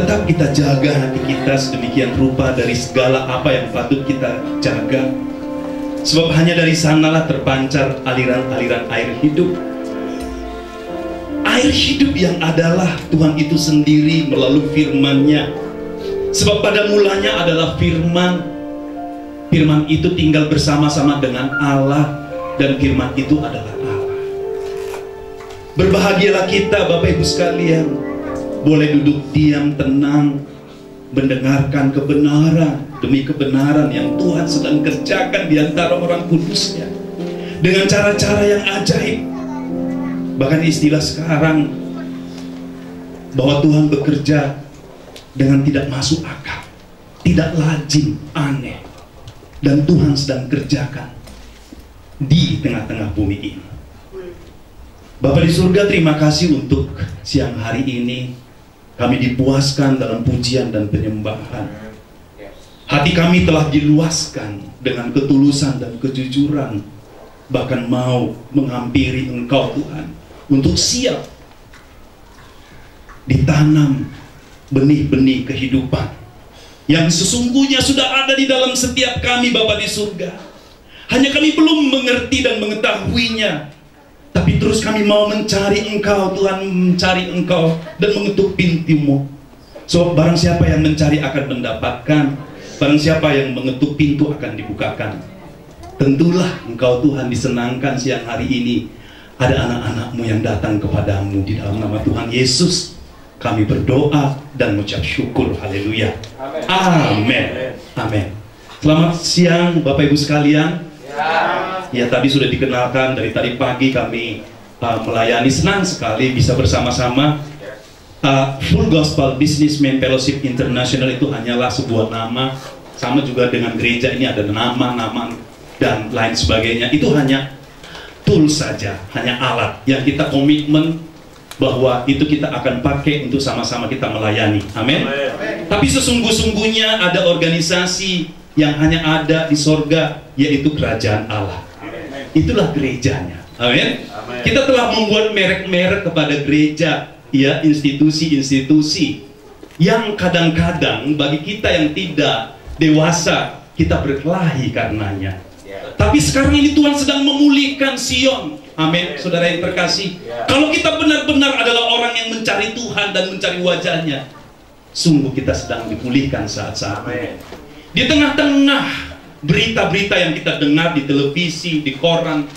Tetap kita jaga hati kita sedemikian rupa dari segala apa yang patut kita jaga. Sebab hanya dari sanalah terpancar aliran-aliran air hidup. Air hidup yang adalah Tuhan itu sendiri melalui firman-Nya. Sebab pada mulanya adalah firman. Firman itu tinggal bersama-sama dengan Allah, dan firman itu adalah Allah. Berbahagialah kita Bapak Ibu sekalian, boleh duduk diam tenang mendengarkan kebenaran demi kebenaran yang Tuhan sedang kerjakan di antara orang kudusnya dengan cara-cara yang ajaib. Bahkan istilah sekarang bahwa Tuhan bekerja dengan tidak masuk akal, tidak lazim, aneh, dan Tuhan sedang kerjakan di tengah-tengah bumi ini. Bapak di surga, terima kasih untuk siang hari ini kami dipuaskan dalam pujian dan penyembahan. Hati kami telah diluaskan dengan ketulusan dan kejujuran, bahkan mau menghampiri Engkau Tuhan, untuk siap ditanam benih-benih kehidupan yang sesungguhnya sudah ada di dalam setiap kami Bapa di surga. Hanya kami belum mengerti dan mengetahuinya, tapi terus kami mau mencari Engkau Tuhan, mencari Engkau dan mengetuk pintu-Mu. So barang siapa yang mencari akan mendapatkan, barang siapa yang mengetuk pintu akan dibukakan. Tentulah Engkau Tuhan disenangkan siang hari ini ada anak-anak-Mu yang datang kepadamu. Di dalam nama Tuhan Yesus kami berdoa dan mengucap syukur. Haleluya. Amin. Amin. Selamat siang Bapak Ibu sekalian. Ya, tadi sudah dikenalkan, dari tadi pagi kami melayani. Senang sekali bisa bersama-sama. Full Gospel Businessman Fellowship International itu hanyalah sebuah nama. Sama juga dengan gereja ini ada nama-nama dan lain sebagainya. Itu hanya tool saja, hanya alat yang kita komitmen bahwa itu kita akan pakai untuk sama-sama kita melayani. Amin. Tapi sesungguh-sungguhnya ada organisasi yang hanya ada di sorga, yaitu kerajaan Allah. Itulah gerejanya. Amin. Kita telah membuat merek-merek kepada gereja, ya, institusi-institusi yang kadang-kadang bagi kita yang tidak dewasa kita berkelahi karenanya. Tapi sekarang ini Tuhan sedang memulihkan Sion. Amin, saudara yang terkasih. Kalau kita benar-benar adalah orang yang mencari Tuhan dan mencari wajahnya, sungguh kita sedang dipulihkan saat-saat ini. Di tengah-tengah berita-berita yang kita dengar di televisi, di koran,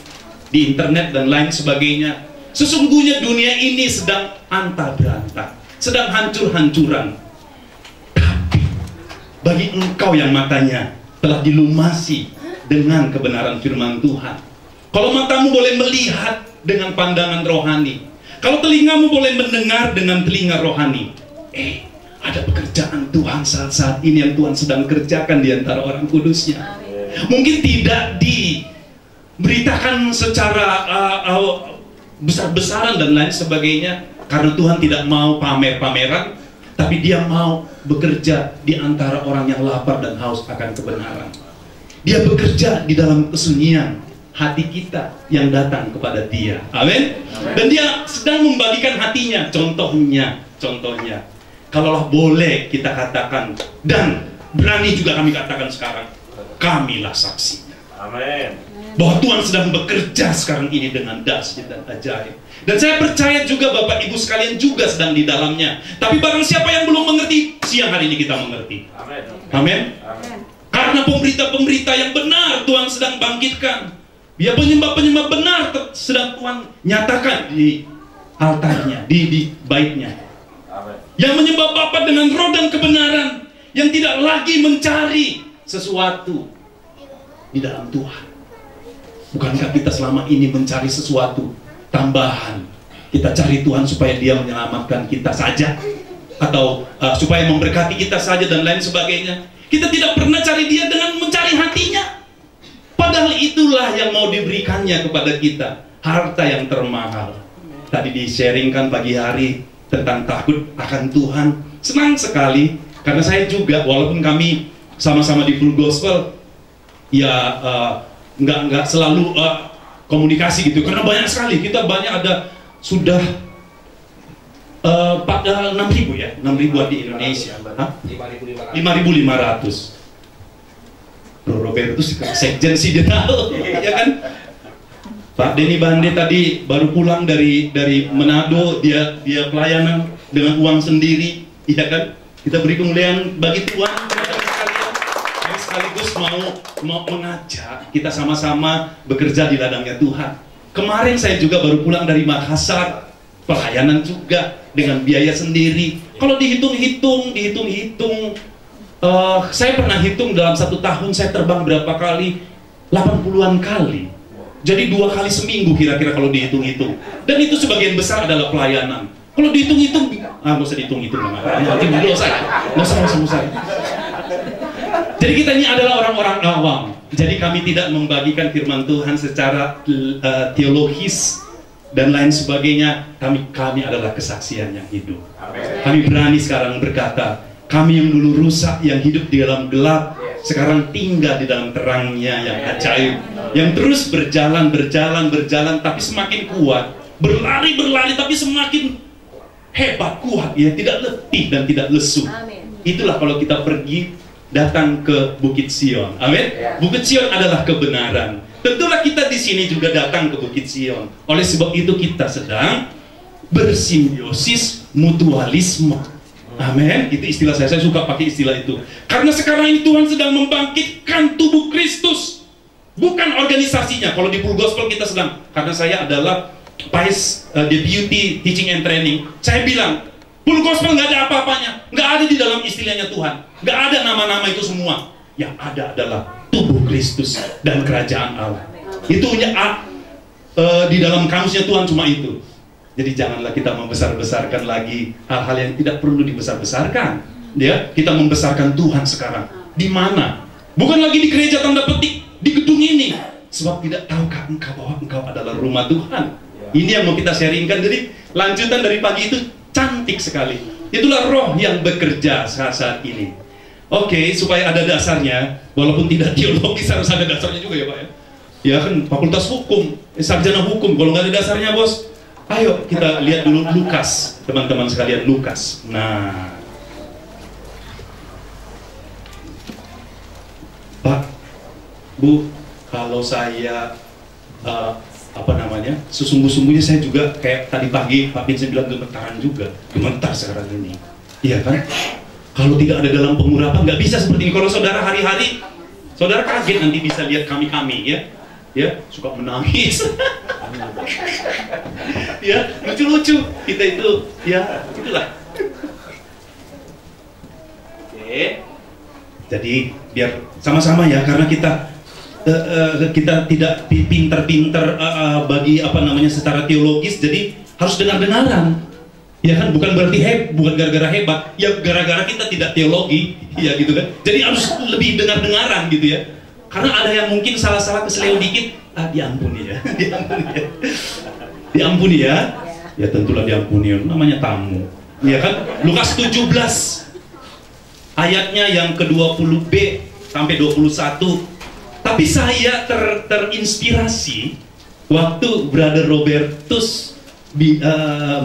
di internet dan lain sebagainya, sesungguhnya dunia ini sedang antah berantak, sedang hancur-hancuran. Tapi bagi engkau yang matanya telah dilumasi dengan kebenaran firman Tuhan, kalau matamu boleh melihat dengan pandangan rohani, kalau telingamu boleh mendengar dengan telinga rohani, ada pekerjaan Tuhan saat-saat ini yang Tuhan sedang kerjakan di antara orang kudusnya. Mungkin tidak diberitakan secara besar-besaran dan lain sebagainya, karena Tuhan tidak mau pamer-pameran, tapi Dia mau bekerja di antara orang yang lapar dan haus akan kebenaran. Dia bekerja di dalam kesunyian hati kita yang datang kepada Dia. Amin. Dan Dia sedang membagikan hatinya. Contohnya, kalaulah boleh kita katakan, dan berani juga kami katakan sekarang, kamilah saksinya. Amin. Bahwa Tuhan sedang bekerja sekarang ini dengan dahsyat dan ajaib. Dan saya percaya juga Bapak Ibu sekalian juga sedang di dalamnya. Tapi barang siapa yang belum mengerti, siang hari ini kita mengerti. Amin. Amin. Karena pemberita-pemberita yang benar Tuhan sedang bangkitkan. Ya, penyembah-penyembah benar sedang Tuhan nyatakan di altarnya, di baitnya. Yang menyembah Bapa dengan roh dan kebenaran, yang tidak lagi mencari sesuatu di dalam Tuhan. Bukankah kita selama ini mencari sesuatu tambahan? Kita cari Tuhan supaya Dia menyelamatkan kita saja, atau supaya memberkati kita saja dan lain sebagainya. Kita tidak pernah cari Dia dengan mencari hatinya. Padahal itulah yang mau diberikannya kepada kita, harta yang termahal. Tadi di-sharingkan pagi hari tentang takut akan Tuhan. Senang sekali, karena saya juga, walaupun kami sama-sama di Full Gospel, ya nggak selalu komunikasi gitu, karena banyak sekali, kita banyak ada sudah 6.000 ya, 6.000-an di Indonesia. 5.500. Bro Robertus sekjen sih dia tahu, ya kan? Pak Denny Bande tadi baru pulang dari Manado, dia pelayanan dengan uang sendiri, ya kan? Kita beri kemuliaan bagi Tuhan. Yang sekaligus mau mengajak kita sama-sama bekerja di ladangnya Tuhan. Kemarin saya juga baru pulang dari Makassar, pelayanan juga dengan biaya sendiri. Kalau dihitung-hitung, saya pernah hitung dalam 1 tahun saya terbang berapa kali? 80-an kali. Jadi 2 kali seminggu kira-kira kalau dihitung-hitung. Dan itu sebagian besar adalah pelayanan. Kalau dihitung-hitung, nggak usah dihitung-hitung. Nanti nggak usah. Jadi kita ini adalah orang-orang awam. Jadi kami tidak membagikan firman Tuhan secara teologis dan lain sebagainya. Kami adalah kesaksian yang hidup. Kami berani sekarang berkata, kami yang dulu rusak, yang hidup di dalam gelap, sekarang tinggal di dalam terangnya yang ajaib, yang terus berjalan, tapi semakin kuat, berlari, tapi semakin hebat, kuat, ya, tidak letih dan tidak lesu. Itulah kalau kita pergi, datang ke Bukit Sion. Amin. Bukit Sion adalah kebenaran. Tentulah kita di sini juga datang ke Bukit Sion. Oleh sebab itu kita sedang bersimbiosis mutualisme. Amin. Itu istilah saya suka pakai istilah itu. Karena sekarang ini Tuhan sedang membangkitkan tubuh Kristus, bukan organisasinya. Kalau di Full Gospel kita sedang, karena saya adalah Vice Deputy Teaching and Training, saya bilang Full Gospel nggak ada apa-apanya, nggak ada di dalam istilahnya Tuhan, nggak ada nama-nama itu semua. Yang ada adalah tubuh Kristus dan kerajaan Allah. Itu di dalam kamusnya Tuhan cuma itu. Jadi janganlah kita membesar-besarkan lagi hal-hal yang tidak perlu dibesar-besarkan. Ya, kita membesarkan Tuhan sekarang. Di mana? Bukan lagi di gereja tanda petik, di gedung ini. Sebab tidak tahukah engkau bahwa engkau adalah rumah Tuhan? Ini yang mau kita sharingkan. Jadi lanjutan dari pagi itu cantik sekali. Itulah roh yang bekerja saat ini. Oke, supaya ada dasarnya, walaupun tidak teologis harus ada dasarnya juga ya Pak ya. Ya kan, fakultas hukum, sarjana hukum, kalau nggak ada dasarnya bos. Ayo kita lihat dulu Lukas, teman-teman sekalian, Lukas. Nah, Pak, Bu, kalau saya sesungguh-sungguhnya saya juga kayak tadi pagi Pak Vincent bilang gemetaran juga, gemetar sekarang ini. Iya kan? Kalau tidak ada dalam pengurapan nggak bisa seperti ini. Kalau saudara hari-hari, saudara kaget nanti bisa lihat kami ya suka menangis. Ya, lucu-lucu kita itu, ya itulah. Oke. Jadi biar sama-sama ya, karena kita tidak pinter-pinter bagi secara teologis, jadi harus dengar-dengaran. Ya kan, bukan berarti bukan gara-gara hebat, ya gara-gara kita tidak teologi, ya gitu kan. Jadi harus lebih dengar-dengaran gitu ya. Karena ada yang mungkin salah-salah keseleo dikit, diampuni ya, diampuni ya, ya tentulah diampuni, namanya tamu, ya kan. Lukas 17 ayatnya yang ke-20b sampai 21. Tapi saya terinspirasi waktu Brother Robertus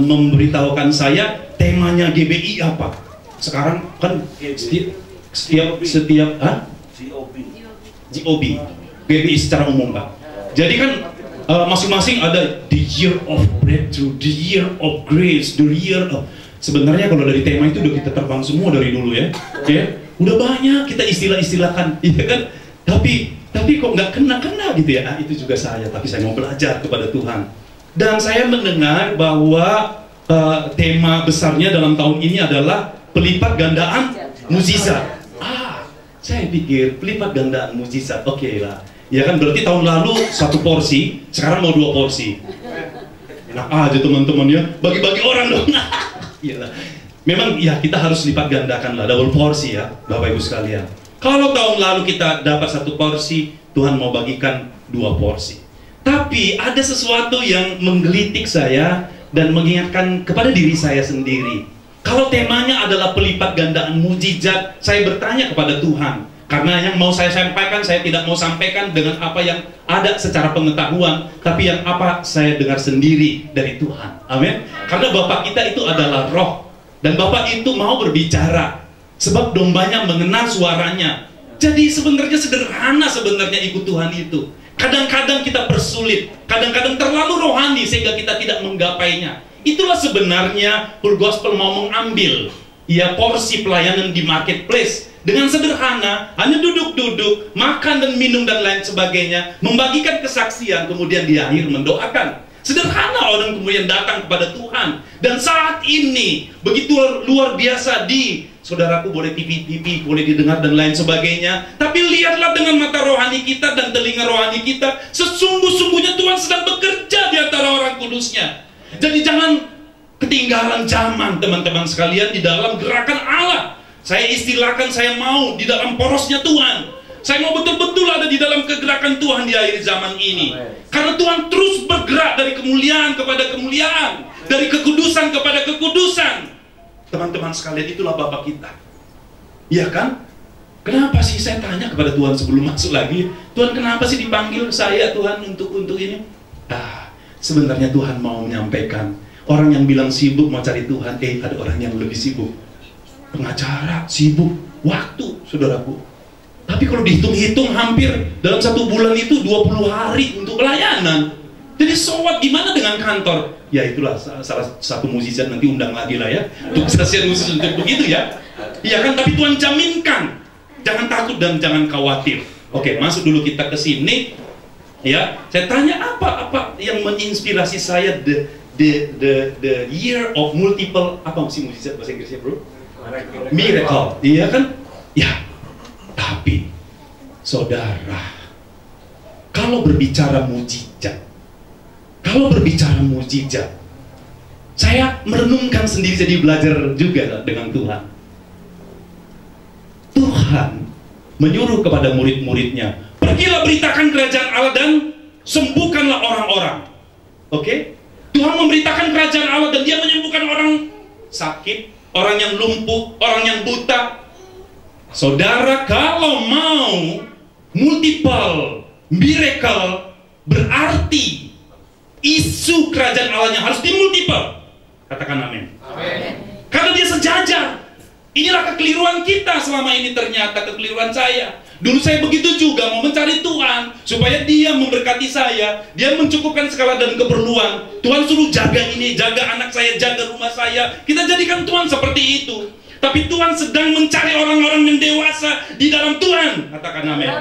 memberitahukan saya temanya GBI apa. Sekarang kan setiap GOB, GBI secara umum Pak. Jadi kan masing-masing ada the year of breakthrough, the year of grace, the year of... Sebenarnya kalau dari tema itu udah kita terbang semua dari dulu ya. Udah banyak kita istilah-istilahkan, ya kan? Tapi kok nggak kena gitu ya. Itu juga saya, tapi saya mau belajar kepada Tuhan. Dan saya mendengar bahwa tema besarnya dalam tahun ini adalah pelipat gandaan mukjizat. Saya pikir pelipat gandaan mukjizat, oke lah. Ya kan, berarti tahun lalu 1 porsi, sekarang mau 2 porsi. Enak aja teman-teman ya, bagi-bagi orang dong. Iyalah. Memang ya kita harus lipat gandakan lah, double porsi ya, Bapak Ibu sekalian. Kalau tahun lalu kita dapat 1 porsi, Tuhan mau bagikan 2 porsi. Tapi ada sesuatu yang menggelitik saya dan mengingatkan kepada diri saya sendiri. Kalau temanya adalah pelipat gandaan mukjizat, saya bertanya kepada Tuhan, Karena yang mau saya sampaikan, saya tidak mau sampaikan dengan apa yang ada secara pengetahuan, tapi yang apa saya dengar sendiri dari Tuhan. Amin. Karena Bapak kita itu adalah roh, dan Bapak itu mau berbicara, sebab dombanya mengenal suaranya. Jadi sebenarnya sederhana sebenarnya ikut Tuhan itu. Kadang-kadang kita persulit, kadang-kadang terlalu rohani sehingga kita tidak menggapainya. Itulah sebenarnya Full Gospel mau mengambil porsi pelayanan di marketplace. Dengan sederhana, hanya duduk-duduk, makan dan minum dan lain sebagainya, membagikan kesaksian, kemudian di akhir mendoakan. Sederhana orang kemudian datang kepada Tuhan. Dan saat ini begitu luar biasa saudaraku, boleh TV, boleh didengar dan lain sebagainya. Tapi lihatlah dengan mata rohani kita dan telinga rohani kita, sesungguh-sungguhnya Tuhan sedang bekerja di antara orang kudusnya. Jadi jangan ketinggalan zaman teman-teman sekalian di dalam gerakan Allah. Saya istilahkan, saya mau di dalam porosnya Tuhan. Saya mau betul-betul ada di dalam kegerakan Tuhan di akhir zaman ini. Karena Tuhan terus bergerak dari kemuliaan kepada kemuliaan, dari kekudusan kepada kekudusan. Teman-teman sekalian, itulah Bapak kita. Iya kan? Kenapa sih saya tanya kepada Tuhan sebelum masuk lagi? Tuhan, kenapa sih dipanggil saya Tuhan untuk ini? Sebenarnya Tuhan mau menyampaikan. Orang yang bilang sibuk mau cari Tuhan, ada orang yang lebih sibuk. Pengacara, sibuk, waktu, saudaraku. Tapi kalau dihitung-hitung hampir dalam 1 bulan itu 20 hari untuk pelayanan. Jadi sobat gimana dengan kantor? Ya itulah salah satu musisi, nanti undang lagi lah ya. Untuk stasiun khusus untuk begitu ya. Iya kan, tapi Tuhan jaminkan. Jangan takut dan jangan khawatir. Oke, masuk dulu kita ke sini. Ya, saya tanya apa yang menginspirasi saya the year of multiple, apa sih musisi bahasa Inggrisnya, bro? Miracle, iya kan? Ya, tapi saudara, kalau berbicara mujizat, saya merenungkan sendiri, jadi belajar juga dengan Tuhan. Tuhan menyuruh kepada murid-muridnya, pergilah beritakan kerajaan Allah dan sembuhkanlah orang-orang. Oke? Tuhan memberitakan kerajaan Allah dan Dia menyembuhkan orang sakit, orang yang lumpuh, orang yang buta. Saudara, kalau mau multiple miracle, berarti isu kerajaan Allahnya harus dimultiple. Katakan amin. Amin. Karena dia sejajar. Inilah kekeliruan kita selama ini, ternyata kekeliruan saya. Dulu saya begitu juga mau mencari Tuhan supaya Dia memberkati saya, Dia mencukupkan segala dan keperluan. Tuhan suruh jaga ini, jaga anak saya, jaga rumah saya. Kita jadikan Tuhan seperti itu. Tapi Tuhan sedang mencari orang-orang yang dewasa di dalam Tuhan. Katakan amin.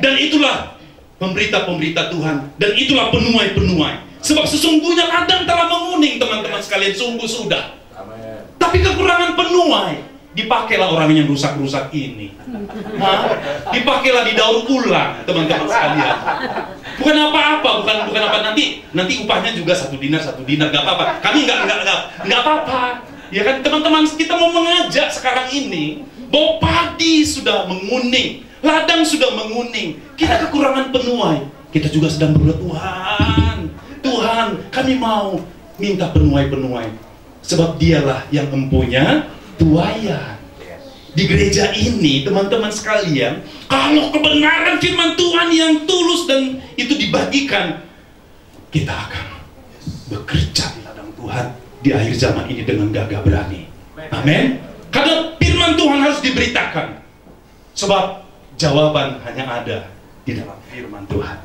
Dan itulah pemberita-pemberita Tuhan, dan itulah penuai-penuai. Sebab sesungguhnya ladang telah menguning, teman-teman sekalian, sungguh sudah. Tapi kekurangan penuai. Dipakailah orang yang rusak-rusak ini. Dipakailah didaur ulang, teman-teman sekalian. Bukan apa-apa, bukan apa, nanti upahnya juga 1 dinar, gak apa-apa. Kami nggak apa-apa. Ya kan, teman-teman, kita mau mengajak sekarang ini bahwa padi sudah menguning, ladang sudah menguning. Kita kekurangan penuai. Kita juga sedang berdoa, Tuhan, kami mau minta penuai-penuai. Sebab Dialah yang mempunyai tuayan. Di gereja ini, teman-teman sekalian, kalau kebenaran firman Tuhan yang tulus dan itu dibagikan, kita akan bekerja di ladang Tuhan di akhir zaman ini dengan gagah berani. Amin. Karena firman Tuhan harus diberitakan. Sebab jawaban hanya ada di dalam firman Tuhan.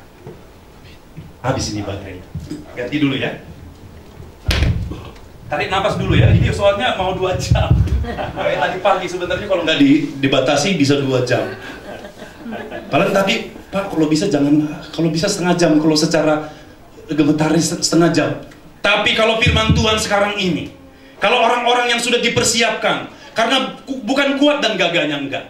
Habis ini baterainya. Ganti dulu ya. Tarik napas dulu ya, ini soalnya mau 2 jam. Tadi pagi sebenarnya kalau nggak dibatasi bisa 2 jam. Paling tadi, Pak, kalau bisa jangan, kalau bisa setengah jam, kalau secara gemetar setengah jam. Tapi kalau firman Tuhan sekarang ini, kalau orang-orang yang sudah dipersiapkan, karena bukan kuat dan gagahnya enggak.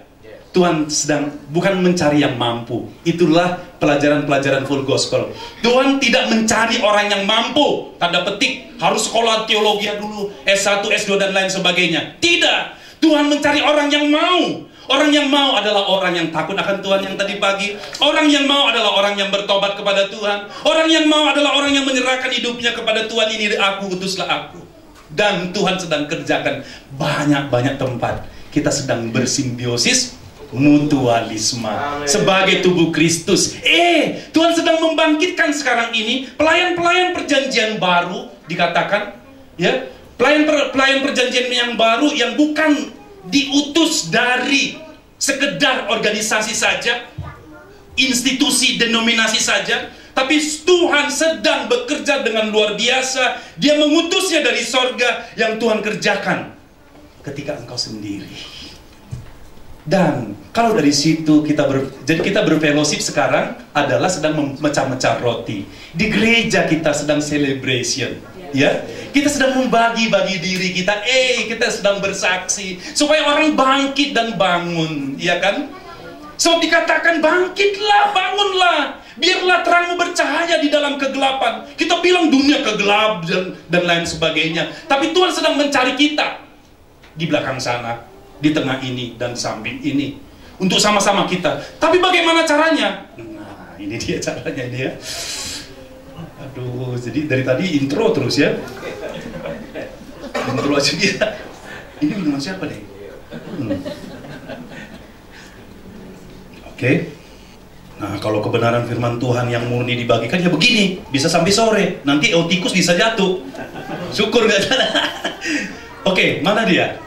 Tuhan sedang bukan mencari yang mampu. Itulah pelajaran-pelajaran Full Gospel. Tuhan tidak mencari orang yang mampu, tanda petik, harus sekolah teologi dulu, S1, S2 dan lain sebagainya. Tidak. Tuhan mencari orang yang mau. Orang yang mau adalah orang yang takut akan Tuhan yang tadi pagi. Orang yang mau adalah orang yang bertobat kepada Tuhan. Orang yang mau adalah orang yang menyerahkan hidupnya kepada Tuhan. Ini aku, utuslah aku. Dan Tuhan sedang kerjakan banyak-banyak tempat. Kita sedang bersimbiosis mutualisme sebagai tubuh Kristus. Tuhan sedang membangkitkan sekarang ini pelayan-pelayan perjanjian baru, dikatakan ya, pelayan perjanjian yang baru yang bukan diutus dari sekedar organisasi saja, institusi, denominasi saja, tapi Tuhan sedang bekerja dengan luar biasa. Dia mengutusnya dari sorga yang Tuhan kerjakan ketika engkau sendiri. Dan kalau dari situ jadi kita berfellowship sekarang adalah sedang memecah-mecah roti. Di gereja kita sedang celebration, ya. Kita sedang membagi-bagi diri kita. Kita sedang bersaksi supaya orang bangkit dan bangun, ya kan? So dikatakan bangkitlah, bangunlah, biarlah terangmu bercahaya di dalam kegelapan. Kita bilang dunia kegelap dan lain sebagainya, tapi Tuhan sedang mencari kita di belakang sana, di tengah ini dan samping ini, untuk sama-sama kita. Tapi bagaimana caranya? Nah, ini dia caranya dia. Aduh, jadi dari tadi intro terus ya. Intro aja dia. Ini minuman siapa nih? Oke. Nah, kalau kebenaran firman Tuhan yang murni dibagikan ya begini, bisa sampai sore. Nanti tikus bisa jatuh. Syukur gak? Oke, mana dia?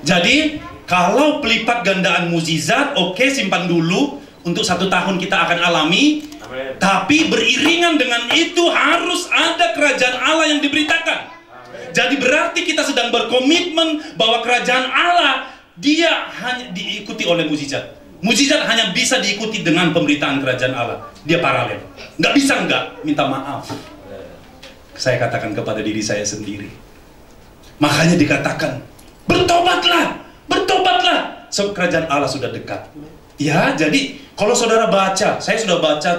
Jadi, kalau pelipat gandaan mukjizat, simpan dulu. Untuk 1 tahun kita akan alami. Amen. Tapi beriringan dengan itu harus ada kerajaan Allah yang diberitakan. Amen. Jadi berarti kita sedang berkomitmen bahwa kerajaan Allah, dia hanya diikuti oleh mukjizat. Mukjizat hanya bisa diikuti dengan pemberitaan kerajaan Allah. Dia paralel. Nggak bisa minta maaf. Saya katakan kepada diri saya sendiri. Makanya dikatakan, bertobatlah, bertobatlah, sebab kerajaan Allah sudah dekat. Ya, jadi kalau saudara baca, saya sudah baca,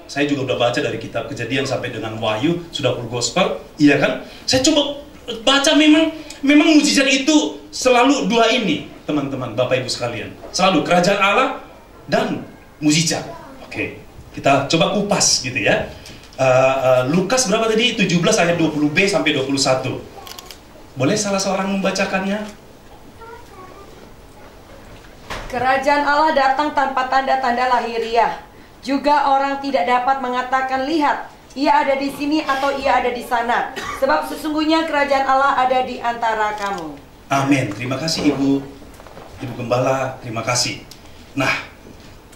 saya juga udah baca dari kitab Kejadian sampai dengan Wahyu, sudah full gospel, iya kan? Saya coba baca, memang mukjizat itu selalu dua ini, teman-teman, Bapak Ibu sekalian. Selalu kerajaan Allah dan mukjizat. Oke, kita coba kupas gitu ya. Lukas berapa tadi? 17 ayat 20b sampai 21. Boleh salah seorang membacakannya? Kerajaan Allah datang tanpa tanda-tanda lahiriah. Juga orang tidak dapat mengatakan, lihat, ia ada di sini atau ia ada di sana. Sebab sesungguhnya kerajaan Allah ada di antara kamu. Amin. Terima kasih Ibu Gembala, terima kasih. Nah,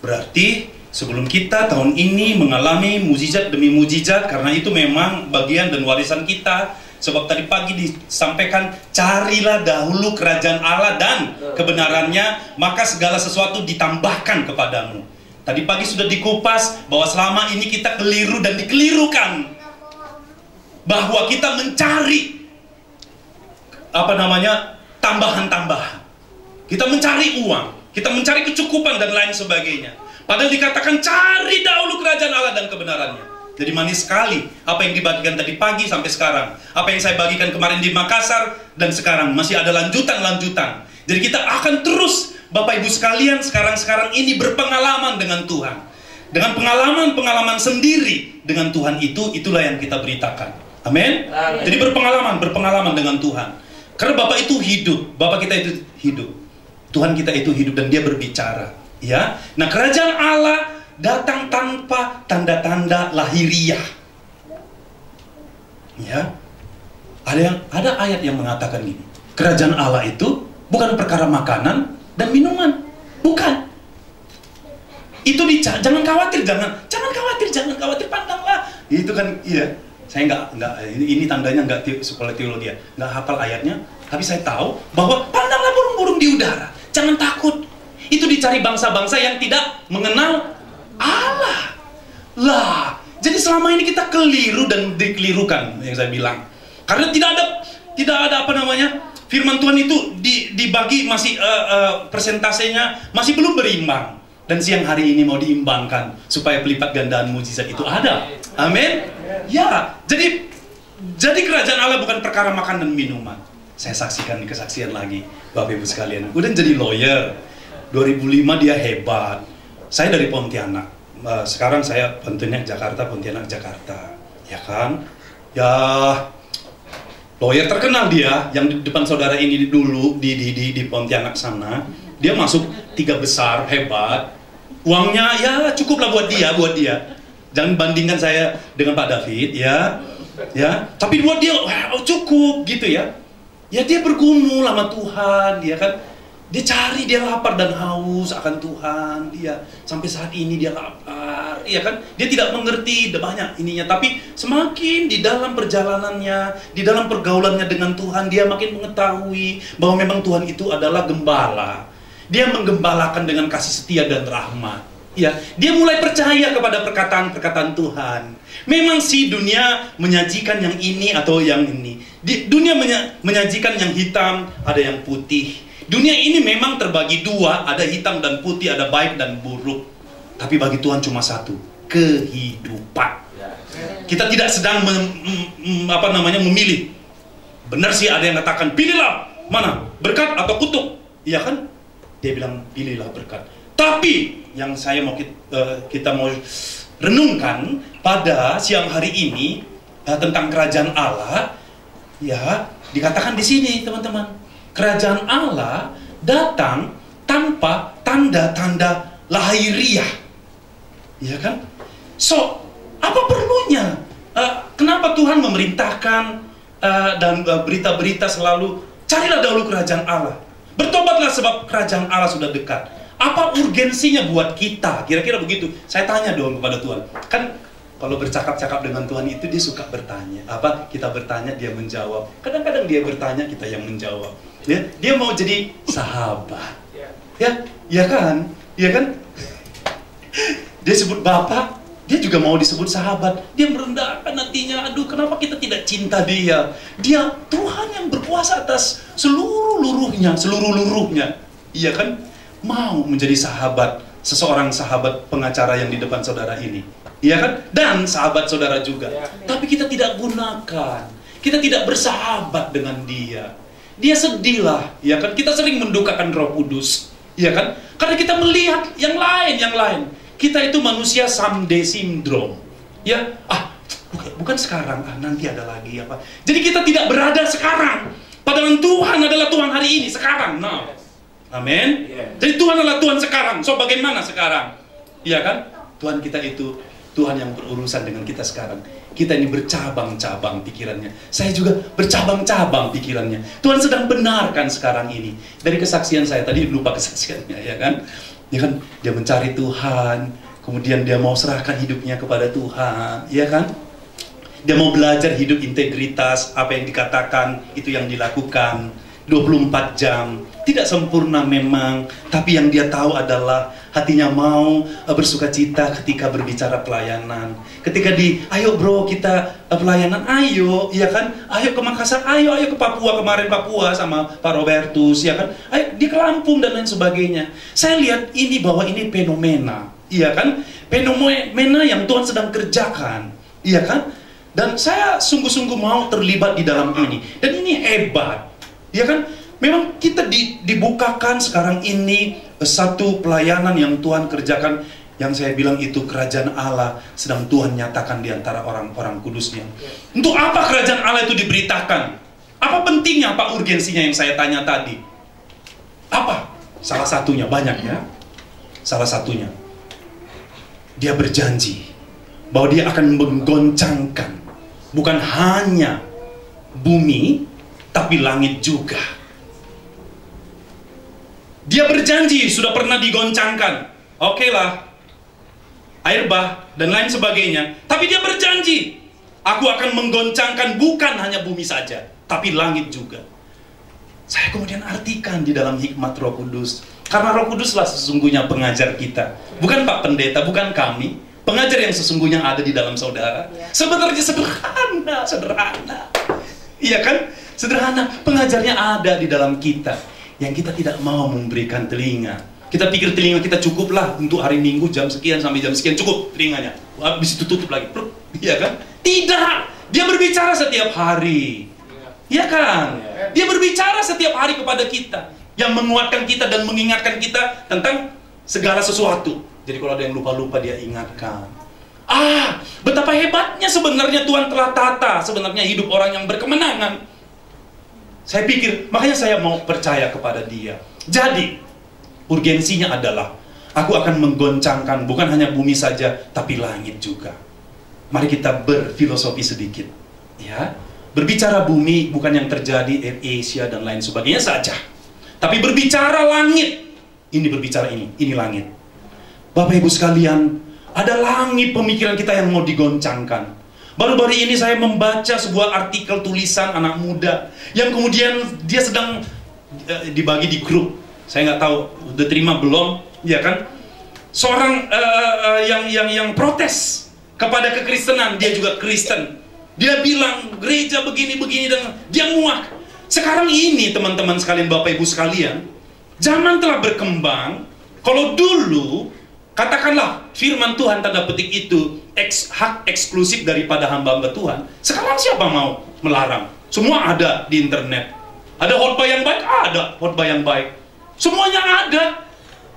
berarti sebelum kita tahun ini mengalami mukjizat demi mukjizat, karena itu memang bagian dan warisan kita. Sebab tadi pagi disampaikan, carilah dahulu kerajaan Allah dan kebenarannya, maka segala sesuatu ditambahkan kepadamu. Tadi pagi sudah dikupas bahwa selama ini kita keliru dan dikelirukan, bahwa kita mencari tambahan-tambahan. Kita mencari uang, kita mencari kecukupan dan lain sebagainya. Padahal dikatakan cari dahulu kerajaan Allah dan kebenarannya. Jadi manis sekali apa yang dibagikan tadi pagi sampai sekarang. Apa yang saya bagikan kemarin di Makassar dan sekarang masih ada lanjutan-lanjutan. Jadi kita akan terus, Bapak Ibu sekalian, sekarang ini berpengalaman dengan Tuhan. Dengan pengalaman-pengalaman sendiri dengan Tuhan itulah yang kita beritakan. Amin. Jadi berpengalaman dengan Tuhan. Karena Bapak itu hidup, Bapak kita itu hidup. Tuhan kita itu hidup dan Dia berbicara. Ya. Nah, kerajaan Allah datang tanpa tanda-tanda lahiriah. Ya. Ada ayat yang mengatakan gini. Kerajaan Allah itu bukan perkara makanan dan minuman. Bukan. Itu jangan khawatir, jangan khawatir, pandanglah. Itu kan iya. Saya enggak ini tandanya enggak sekolah teologi ya. Enggak hafal ayatnya, tapi saya tahu bahwa pandanglah burung-burung di udara. Jangan takut. Itu dicari bangsa-bangsa yang tidak mengenal Allah. Lah, jadi selama ini kita keliru dan dikelirukan yang saya bilang. Karena tidak ada firman Tuhan itu dibagi masih persentasenya masih belum berimbang. Dan siang hari ini mau diimbangkan supaya pelipat gandaan mukjizat itu ada. Amin. Ya, jadi kerajaan Allah bukan perkara makan dan minuman. Saya saksikan di kesaksian lagi, Bapak Ibu sekalian. Udah jadi lawyer. 2005 dia hebat. Saya dari Pontianak, sekarang saya Pontianak Jakarta, ya kan? Ya, Lawyer terkenal dia, yang di depan saudara ini dulu di Pontianak sana. Dia masuk 3 besar, hebat. Uangnya ya cukuplah buat dia. Jangan bandingkan saya dengan Pak David, ya. Tapi buat dia cukup gitu ya. Ya dia bergumul sama Tuhan, dia kan. Dia cari, dia lapar dan haus akan Tuhan. Dia sampai saat ini dia lapar, ya kan? Dia tidak mengerti banyak ininya, tapi semakin di dalam perjalanannya, di dalam pergaulannya dengan Tuhan, dia makin mengetahui bahwa memang Tuhan itu adalah gembala. Dia menggembalakan dengan kasih setia dan rahmat. Ya, dia mulai percaya kepada perkataan-perkataan Tuhan. Memang sih dunia menyajikan yang ini atau yang ini. Dunia menyajikan yang hitam, ada yang putih. Dunia ini memang terbagi 2, ada hitam dan putih, ada baik dan buruk. Tapi bagi Tuhan cuma satu, kehidupan. Kita tidak sedang memilih. Benar sih ada yang katakan, pilihlah mana, berkat atau kutuk. Iya kan? Dia bilang, pilihlah berkat. Tapi yang saya mau kita mau renungkan pada siang hari ini tentang kerajaan Allah, ya dikatakan di sini teman-teman. Kerajaan Allah datang tanpa tanda-tanda lahiriah, ya kan? So, apa perlunya? Kenapa Tuhan memerintahkan dan berita-berita selalu carilah dahulu kerajaan Allah, bertobatlah sebab kerajaan Allah sudah dekat. Apa urgensinya buat kita? Kira-kira begitu. Saya tanya dong kepada Tuhan. Kan kalau bercakap-cakap dengan Tuhan itu dia suka bertanya. Kita bertanya, dia menjawab. Kadang-kadang dia bertanya, kita yang menjawab. Ya, dia mau jadi sahabat. Ya kan? Dia sebut Bapak, dia juga mau disebut sahabat. Dia merendahkan nantinya. Aduh, kenapa kita tidak cinta dia? Dia Tuhan yang berkuasa atas seluruh-luruhnya. Iya kan? Mau menjadi sahabat, seseorang sahabat pengacara yang di depan saudara ini. Iya kan? Dan sahabat saudara juga. Tapi kita tidak gunakan. Kita tidak bersahabat dengan dia. Dia sedih lah, ya kan? Kita sering mendukakan Roh Kudus, ya kan? Karena kita melihat yang lain. Kita itu manusia someday syndrome, ya? Bukan sekarang, nanti ada lagi apa? Jadi kita tidak berada sekarang. Padahal Tuhan adalah Tuhan hari ini, sekarang, now. Amin. Jadi Tuhan adalah Tuhan sekarang. So bagaimana sekarang? Iya kan? Tuhan kita itu Tuhan yang berurusan dengan kita sekarang. Kita ini bercabang-cabang pikirannya. Saya juga bercabang-cabang pikirannya. Tuhan sedang benarkan sekarang ini. Dari kesaksian saya tadi, lupa kesaksiannya, ya kan? Dia mencari Tuhan, kemudian dia mau serahkan hidupnya kepada Tuhan, ya kan? Dia mau belajar hidup integritas, apa yang dikatakan itu yang dilakukan 24 jam. Tidak sempurna memang, tapi yang dia tahu adalah hatinya mau bersuka cita ketika berbicara pelayanan. Ketika ayo bro kita pelayanan, ayo, ya kan? Ayo ke Makassar, ayo ke Papua, kemarin Papua sama Pak Robertus, ya kan? Ayo di Lampung dan lain sebagainya. Saya lihat ini bahwa ini fenomena, iya kan? Fenomena yang Tuhan sedang kerjakan, iya kan? Dan saya sungguh-sungguh mau terlibat di dalam ini. Dan ini hebat, ya kan? Memang kita dibukakan sekarang ini satu pelayanan yang Tuhan kerjakan, yang saya bilang itu kerajaan Allah sedang Tuhan nyatakan di antara orang-orang kudusnya. Untuk apa kerajaan Allah itu diberitakan? Apa pentingnya, apa urgensinya yang saya tanya tadi? Apa? Salah satunya, banyak ya. Salah satunya, dia berjanji bahwa dia akan menggoncangkan bukan hanya bumi, tapi langit juga. Dia berjanji, sudah pernah digoncangkan. Oke lah, air bah, dan lain sebagainya. Tapi dia berjanji, aku akan menggoncangkan bukan hanya bumi saja, tapi langit juga. Saya kemudian artikan di dalam hikmat Roh Kudus. Karena Roh Kuduslah sesungguhnya pengajar kita. Bukan Pak Pendeta, bukan kami. Pengajar yang sesungguhnya ada di dalam saudara. Sebenarnya sederhana. Iya kan? Sederhana, pengajarnya ada di dalam kita. Yang kita tidak mau memberikan telinga. Kita pikir telinga kita cukup lah untuk hari Minggu jam sekian sampai jam sekian, cukup telinganya. Habis itu tutup lagi. Iya kan? Tidak. Dia berbicara setiap hari. Iya kan? Dia berbicara setiap hari kepada kita, yang menguatkan kita dan mengingatkan kita tentang segala sesuatu. Jadi kalau ada yang lupa-lupa dia ingatkan. Betapa hebatnya sebenarnya Tuhan telah tata sebenarnya hidup orang yang berkemenangan. Saya pikir, makanya saya mau percaya kepada dia. Jadi, urgensinya adalah aku akan menggoncangkan bukan hanya bumi saja, tapi langit juga. Mari kita berfilosofi sedikit, ya. Berbicara bumi bukan yang terjadi Air Asia dan lain sebagainya saja, tapi berbicara langit. Ini berbicara ini langit. Bapak Ibu sekalian, ada langit pemikiran kita yang mau digoncangkan. Baru-baru ini saya membaca sebuah artikel tulisan anak muda yang kemudian dia sedang dibagi di grup. Saya nggak tahu udah terima belum, ya kan? Seorang yang protes kepada kekristenan, dia juga Kristen. Dia bilang gereja begini-begini dan dia muak. Sekarang ini teman-teman sekalian, Bapak Ibu sekalian, zaman telah berkembang. Kalau dulu katakanlah firman Tuhan tanda petik itu hak eksklusif daripada hamba-hamba Tuhan. Sekarang siapa mau melarang? Semua ada di internet. Ada khotbah yang baik, ada khotbah yang baik. Semuanya ada.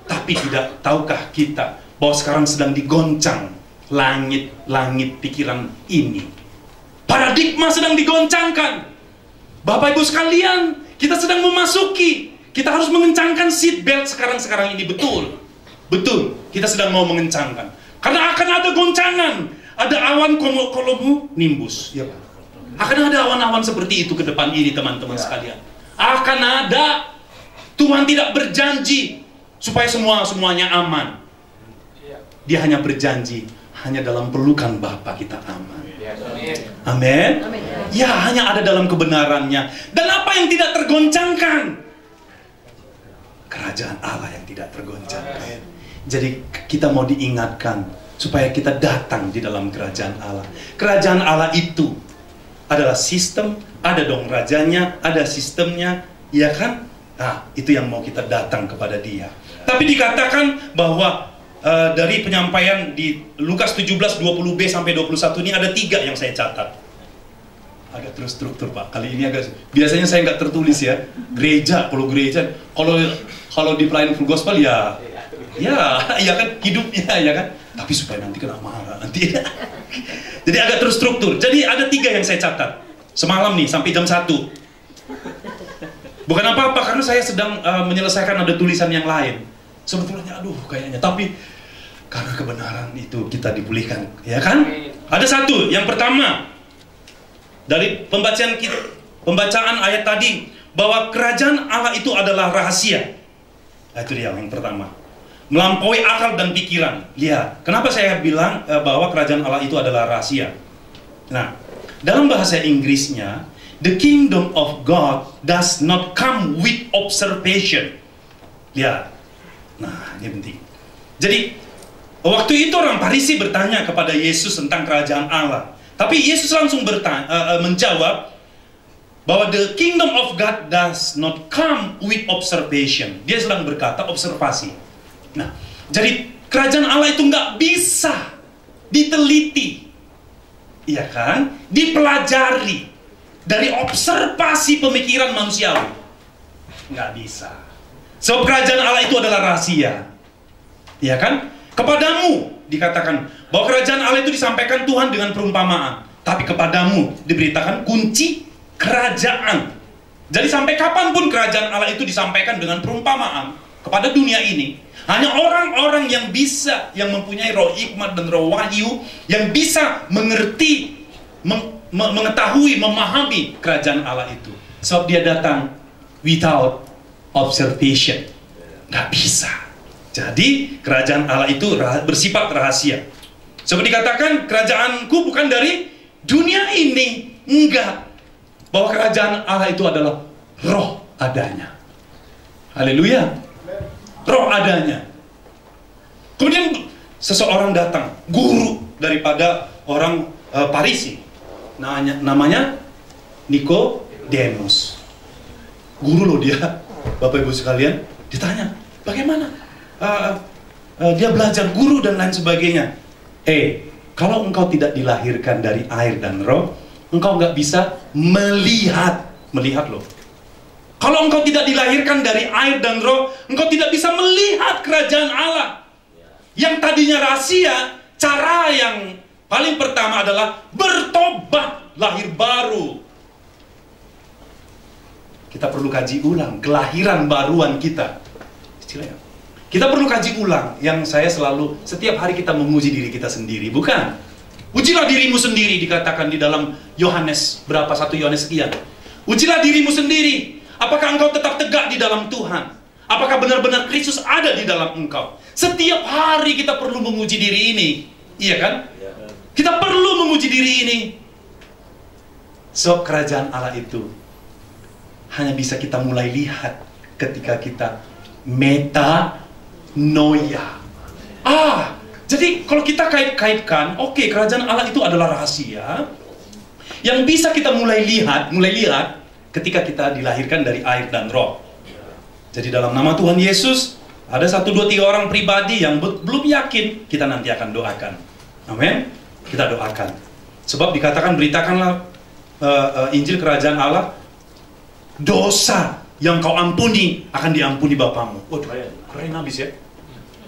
Tapi tidak tahukah kita bahwa sekarang sedang digoncang langit-langit pikiran ini. Paradigma sedang digoncangkan. Bapak Ibu sekalian, kita sedang memasuki. Kita harus mengencangkan seat belt sekarang ini, betul. Betul, kita sedang mau mengencangkan. Karena akan ada goncangan. Ada awan cumulonimbus, ya Pak. Akan ada awan-awan seperti itu ke depan ini, teman-teman sekalian. Akan ada. Tuhan tidak berjanji supaya semuanya aman. Dia hanya berjanji hanya dalam pelukan Bapa kita aman. Amin. Ya, hanya ada dalam kebenarannya. Dan apa yang tidak tergoncangkan? Kerajaan Allah yang tidak tergoncangkan. Jadi kita mau diingatkan supaya kita datang di dalam kerajaan Allah. Kerajaan Allah itu adalah sistem, ada dong rajanya, ada sistemnya, ya kan? Nah, itu yang mau kita datang kepada dia. Tapi dikatakan bahwa dari penyampaian di Lukas 17, 20b sampai 21 ini ada 3 yang saya catat. Agak terstruktur Pak, kali ini agak, biasanya saya nggak tertulis ya. Gereja, kalau di pelayanan full gospel ya kan hidupnya ya kan. Tapi supaya nanti kena marah nanti. Jadi agak terstruktur. Jadi ada 3 yang saya catat semalam nih sampai jam 1. Bukan apa-apa karena saya sedang menyelesaikan ada tulisan yang lain. Sebetulnya aduh kayaknya, tapi karena kebenaran itu kita dipulihkan, ya kan? Ada 1, yang pertama dari pembacaan ayat tadi bahwa kerajaan Allah itu adalah rahasia. Nah, itu dia yang pertama. Melampaui akal dan pikiran. Lihat, kenapa saya bilang bahwa kerajaan Allah itu adalah rahasia. Nah, dalam bahasa Inggrisnya, the kingdom of God does not come with observation. Lihat. Nah, ini penting. Jadi, waktu itu orang Farisi bertanya kepada Yesus tentang kerajaan Allah. Tapi Yesus langsung menjawab bahwa the kingdom of God does not come with observation. Dia sedang berkata observasi. Nah, jadi kerajaan Allah itu nggak bisa diteliti, iya kan? Dipelajari dari observasi pemikiran manusiawi. Nggak bisa. Sebab kerajaan Allah itu adalah rahasia, iya kan? Kepadamu dikatakan bahwa kerajaan Allah itu disampaikan Tuhan dengan perumpamaan, tapi kepadamu diberitakan kunci kerajaan. Jadi sampai kapanpun kerajaan Allah itu disampaikan dengan perumpamaan kepada dunia ini, hanya orang-orang yang bisa, yang mempunyai roh hikmat dan roh wahyu, yang bisa mengerti, mengetahui, memahami kerajaan Allah itu. Sebab dia datang without observation. Nggak bisa. Jadi kerajaan Allah itu bersifat rahasia. Seperti dikatakan, kerajaanku bukan dari dunia ini. Enggak. Bahwa kerajaan Allah itu adalah roh adanya. Haleluya. Roh adanya. Kemudian seseorang datang, guru daripada orang Farisi. Namanya Nikodemus. Guru loh dia. Bapak Ibu sekalian, ditanya, bagaimana? Dia belajar guru dan lain sebagainya. Kalau engkau tidak dilahirkan dari air dan roh, engkau nggak bisa melihat loh. Kalau engkau tidak dilahirkan dari air dan roh, engkau tidak bisa melihat kerajaan Allah. Yang tadinya rahasia, cara yang paling pertama adalah bertobat, lahir baru. Kita perlu kaji ulang kelahiran baruan kita. Istilahnya. Kita perlu kaji ulang. Yang saya selalu, setiap hari kita menguji diri kita sendiri. Bukan. Ujilah dirimu sendiri, dikatakan di dalam Yohanes, berapa? 1 Yohanes sekian. Ujilah dirimu sendiri. Apakah engkau tetap tegak di dalam Tuhan? Apakah benar-benar Kristus ada di dalam engkau? Setiap hari kita perlu menguji diri ini. Iya kan? Kita perlu menguji diri ini. Sebab kerajaan Allah itu hanya bisa kita mulai lihat ketika kita metanoia. Jadi kalau kita kait-kaitkan, oke, kerajaan Allah itu adalah rahasia yang bisa kita mulai lihat ketika kita dilahirkan dari air dan roh. Jadi dalam nama Tuhan Yesus, ada 1, 2, 3 orang pribadi yang belum yakin, kita nanti akan doakan. Amin. Kita doakan. Sebab dikatakan, beritakanlah Injil kerajaan Allah. Dosa yang kau ampuni akan diampuni Bapamu. Waduh, keren habis ya.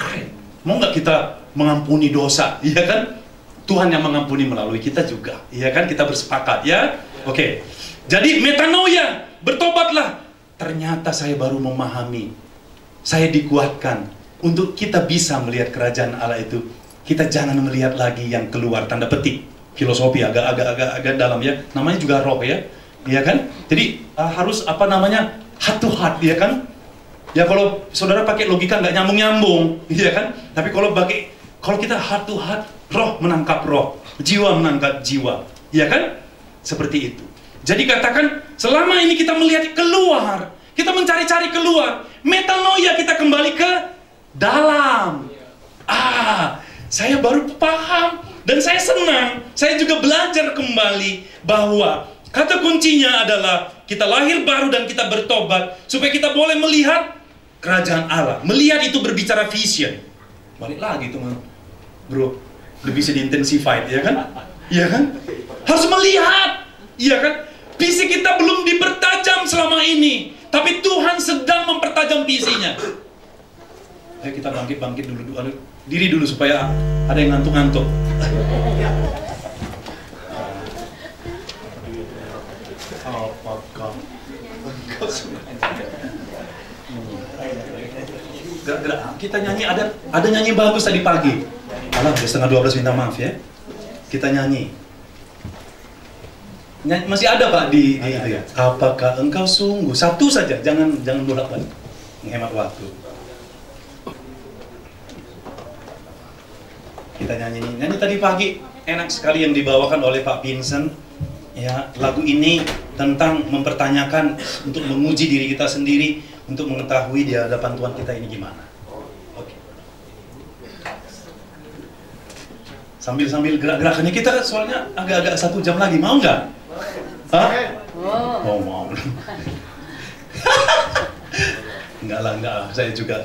Keren. Mau nggak kita mengampuni dosa? Iya kan? Tuhan yang mengampuni melalui kita juga. Iya kan? Kita bersepakat ya. Oke. Jadi metanoia, bertobatlah. Ternyata saya baru memahami. Saya dikuatkan untuk kita bisa melihat kerajaan Allah itu. Kita jangan melihat lagi yang keluar, tanda petik. Filosofi agak dalam ya. Namanya juga roh ya. Iya kan? Jadi harus heart to heart, ya kan? Ya kalau saudara pakai logika nggak nyambung-nyambung, iya kan? Tapi kalau kita heart to heart, roh menangkap roh, jiwa menangkap jiwa, iya kan? Seperti itu. Jadi katakan, selama ini kita melihat keluar, kita mencari-cari keluar, metanoia, kita kembali ke dalam. Saya baru paham dan saya senang. Saya juga belajar kembali bahwa kata kuncinya adalah kita lahir baru dan kita bertobat supaya kita boleh melihat kerajaan Allah. Melihat itu berbicara vision. Balik lagi teman, bro, lebih bisa diintensified, ya kan? Iya kan? Harus melihat, iya kan? Visi kita belum dipertajam selama ini, tapi Tuhan sedang mempertajam visinya. Ayo kita bangkit dulu, diri dulu supaya ada yang ngantuk-ngantuk. Gerak-gerak. Kita nyanyi, ada nyanyi bagus tadi pagi. Alah, udah 11:30, minta maaf ya. Kita nyanyi. Masih ada Pak di itu ya. Apakah engkau sungguh? Satu saja, jangan bolak-balik. Menghemat waktu. Kita nyanyi tadi pagi, enak sekali yang dibawakan oleh Pak Vincent. Ya, lagu ini tentang mempertanyakan, untuk menguji diri kita sendiri, untuk mengetahui di hadapan Tuhan kita ini gimana. Oke. Sambil gerak-gerakannya kita soalnya agak-agak 1 jam lagi, mau nggak? Hah? Oh, mau. Enggak lah, saya juga.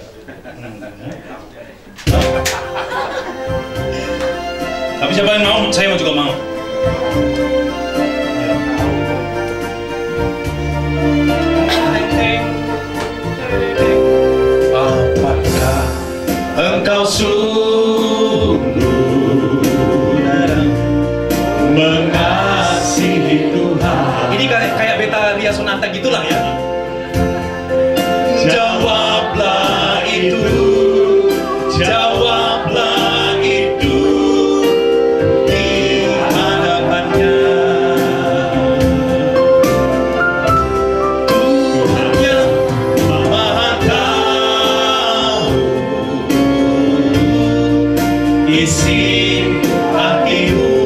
Tapi siapa yang mau? Saya juga mau. Apakah engkau sungguh mengasihi Tuhan? Ini kayak Beta Ria Sonata gitulah ya. Jawablah itu, jawablah itu di hadapannya. Tuhan yang Maha Tahu isi hatimu.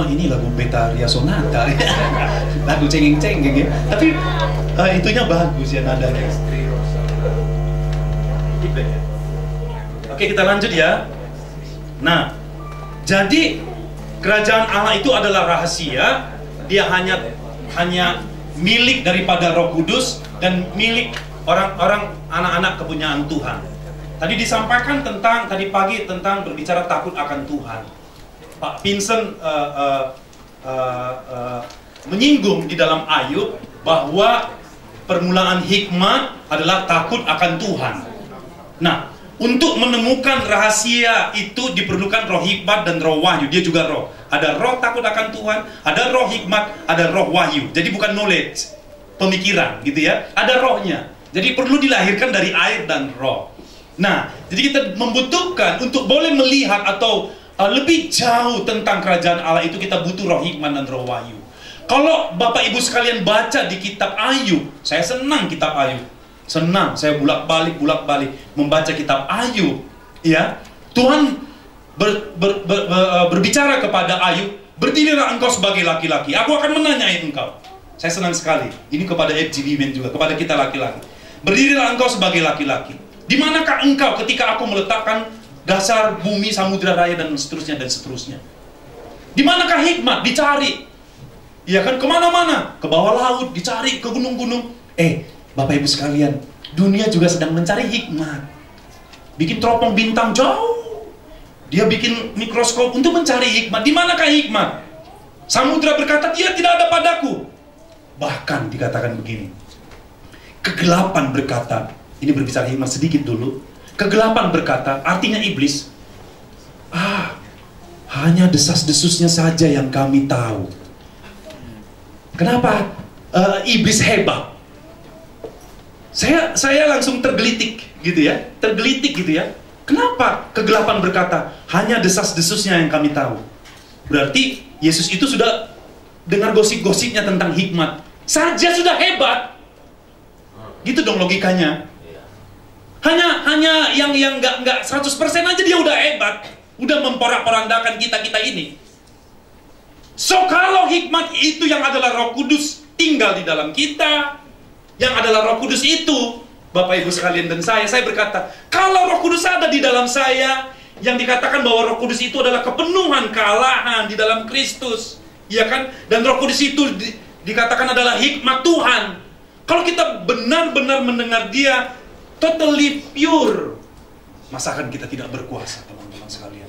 lama-lama ini lagu Betharia Sonata. Lagu cengeng-cengeng ya. Tapi itunya bagus ya nadanya. Oke, kita lanjut ya. Nah, jadi kerajaan Allah itu adalah rahasia. Dia hanya milik daripada Roh Kudus dan milik orang-orang anak-anak kepunyaan Tuhan. Tadi disampaikan tadi pagi tentang berbicara takut akan Tuhan. Pak Vincent menyinggung di dalam Ayub bahwa permulaan hikmat adalah takut akan Tuhan. Nah, untuk menemukan rahasia itu diperlukan roh hikmat dan roh wahyu. Dia juga roh. Ada roh takut akan Tuhan, ada roh hikmat, ada roh wahyu. Jadi bukan knowledge, pemikiran gitu ya. Ada rohnya. Jadi perlu dilahirkan dari air dan roh. Nah, jadi kita membutuhkan untuk boleh melihat atau lebih jauh tentang kerajaan Allah itu kita butuh roh hikmat dan roh wahyu. Kalau Bapak Ibu sekalian baca di kitab Ayub, saya senang kitab Ayub. Senang, saya bolak-balik membaca kitab Ayub. Ya, Tuhan berbicara kepada Ayub, berdirilah engkau sebagai laki-laki. Aku akan menanyai engkau. Saya senang sekali. Ini kepada FG Women juga, kepada kita laki-laki. Berdirilah engkau sebagai laki-laki. Di manakah engkau ketika aku meletakkan dasar bumi, samudra raya dan seterusnya dan seterusnya? Di manakah hikmat? Dicari. Ya kan, kemana-mana, ke bawah laut, dicari, ke gunung-gunung. Bapak Ibu sekalian, dunia juga sedang mencari hikmat. Bikin teropong bintang jauh. Dia bikin mikroskop untuk mencari hikmat. Di manakah hikmat? Samudra berkata, dia tidak ada padaku. Bahkan dikatakan begini, kegelapan berkata, ini berbicara hikmat sedikit dulu. Kegelapan berkata, artinya iblis, hanya desas-desusnya saja yang kami tahu. Kenapa iblis hebat? Saya langsung tergelitik gitu ya, Kenapa kegelapan berkata hanya desas-desusnya yang kami tahu? Berarti Yesus itu sudah dengar gosip-gosipnya tentang hikmat saja sudah hebat. Gitu dong logikanya. Hanya yang nggak 100% aja dia udah hebat, udah memporak-porandakan kita ini. So kalau hikmat itu yang adalah Roh Kudus tinggal di dalam kita, yang adalah Roh Kudus itu, Bapak Ibu sekalian dan saya berkata, kalau Roh Kudus ada di dalam saya, yang dikatakan bahwa Roh Kudus itu adalah kepenuhan kealahan di dalam Kristus, ya kan? Dan Roh Kudus itu dikatakan adalah hikmat Tuhan. Kalau kita benar-benar mendengar dia totally pure, masakan kita tidak berkuasa, teman-teman sekalian.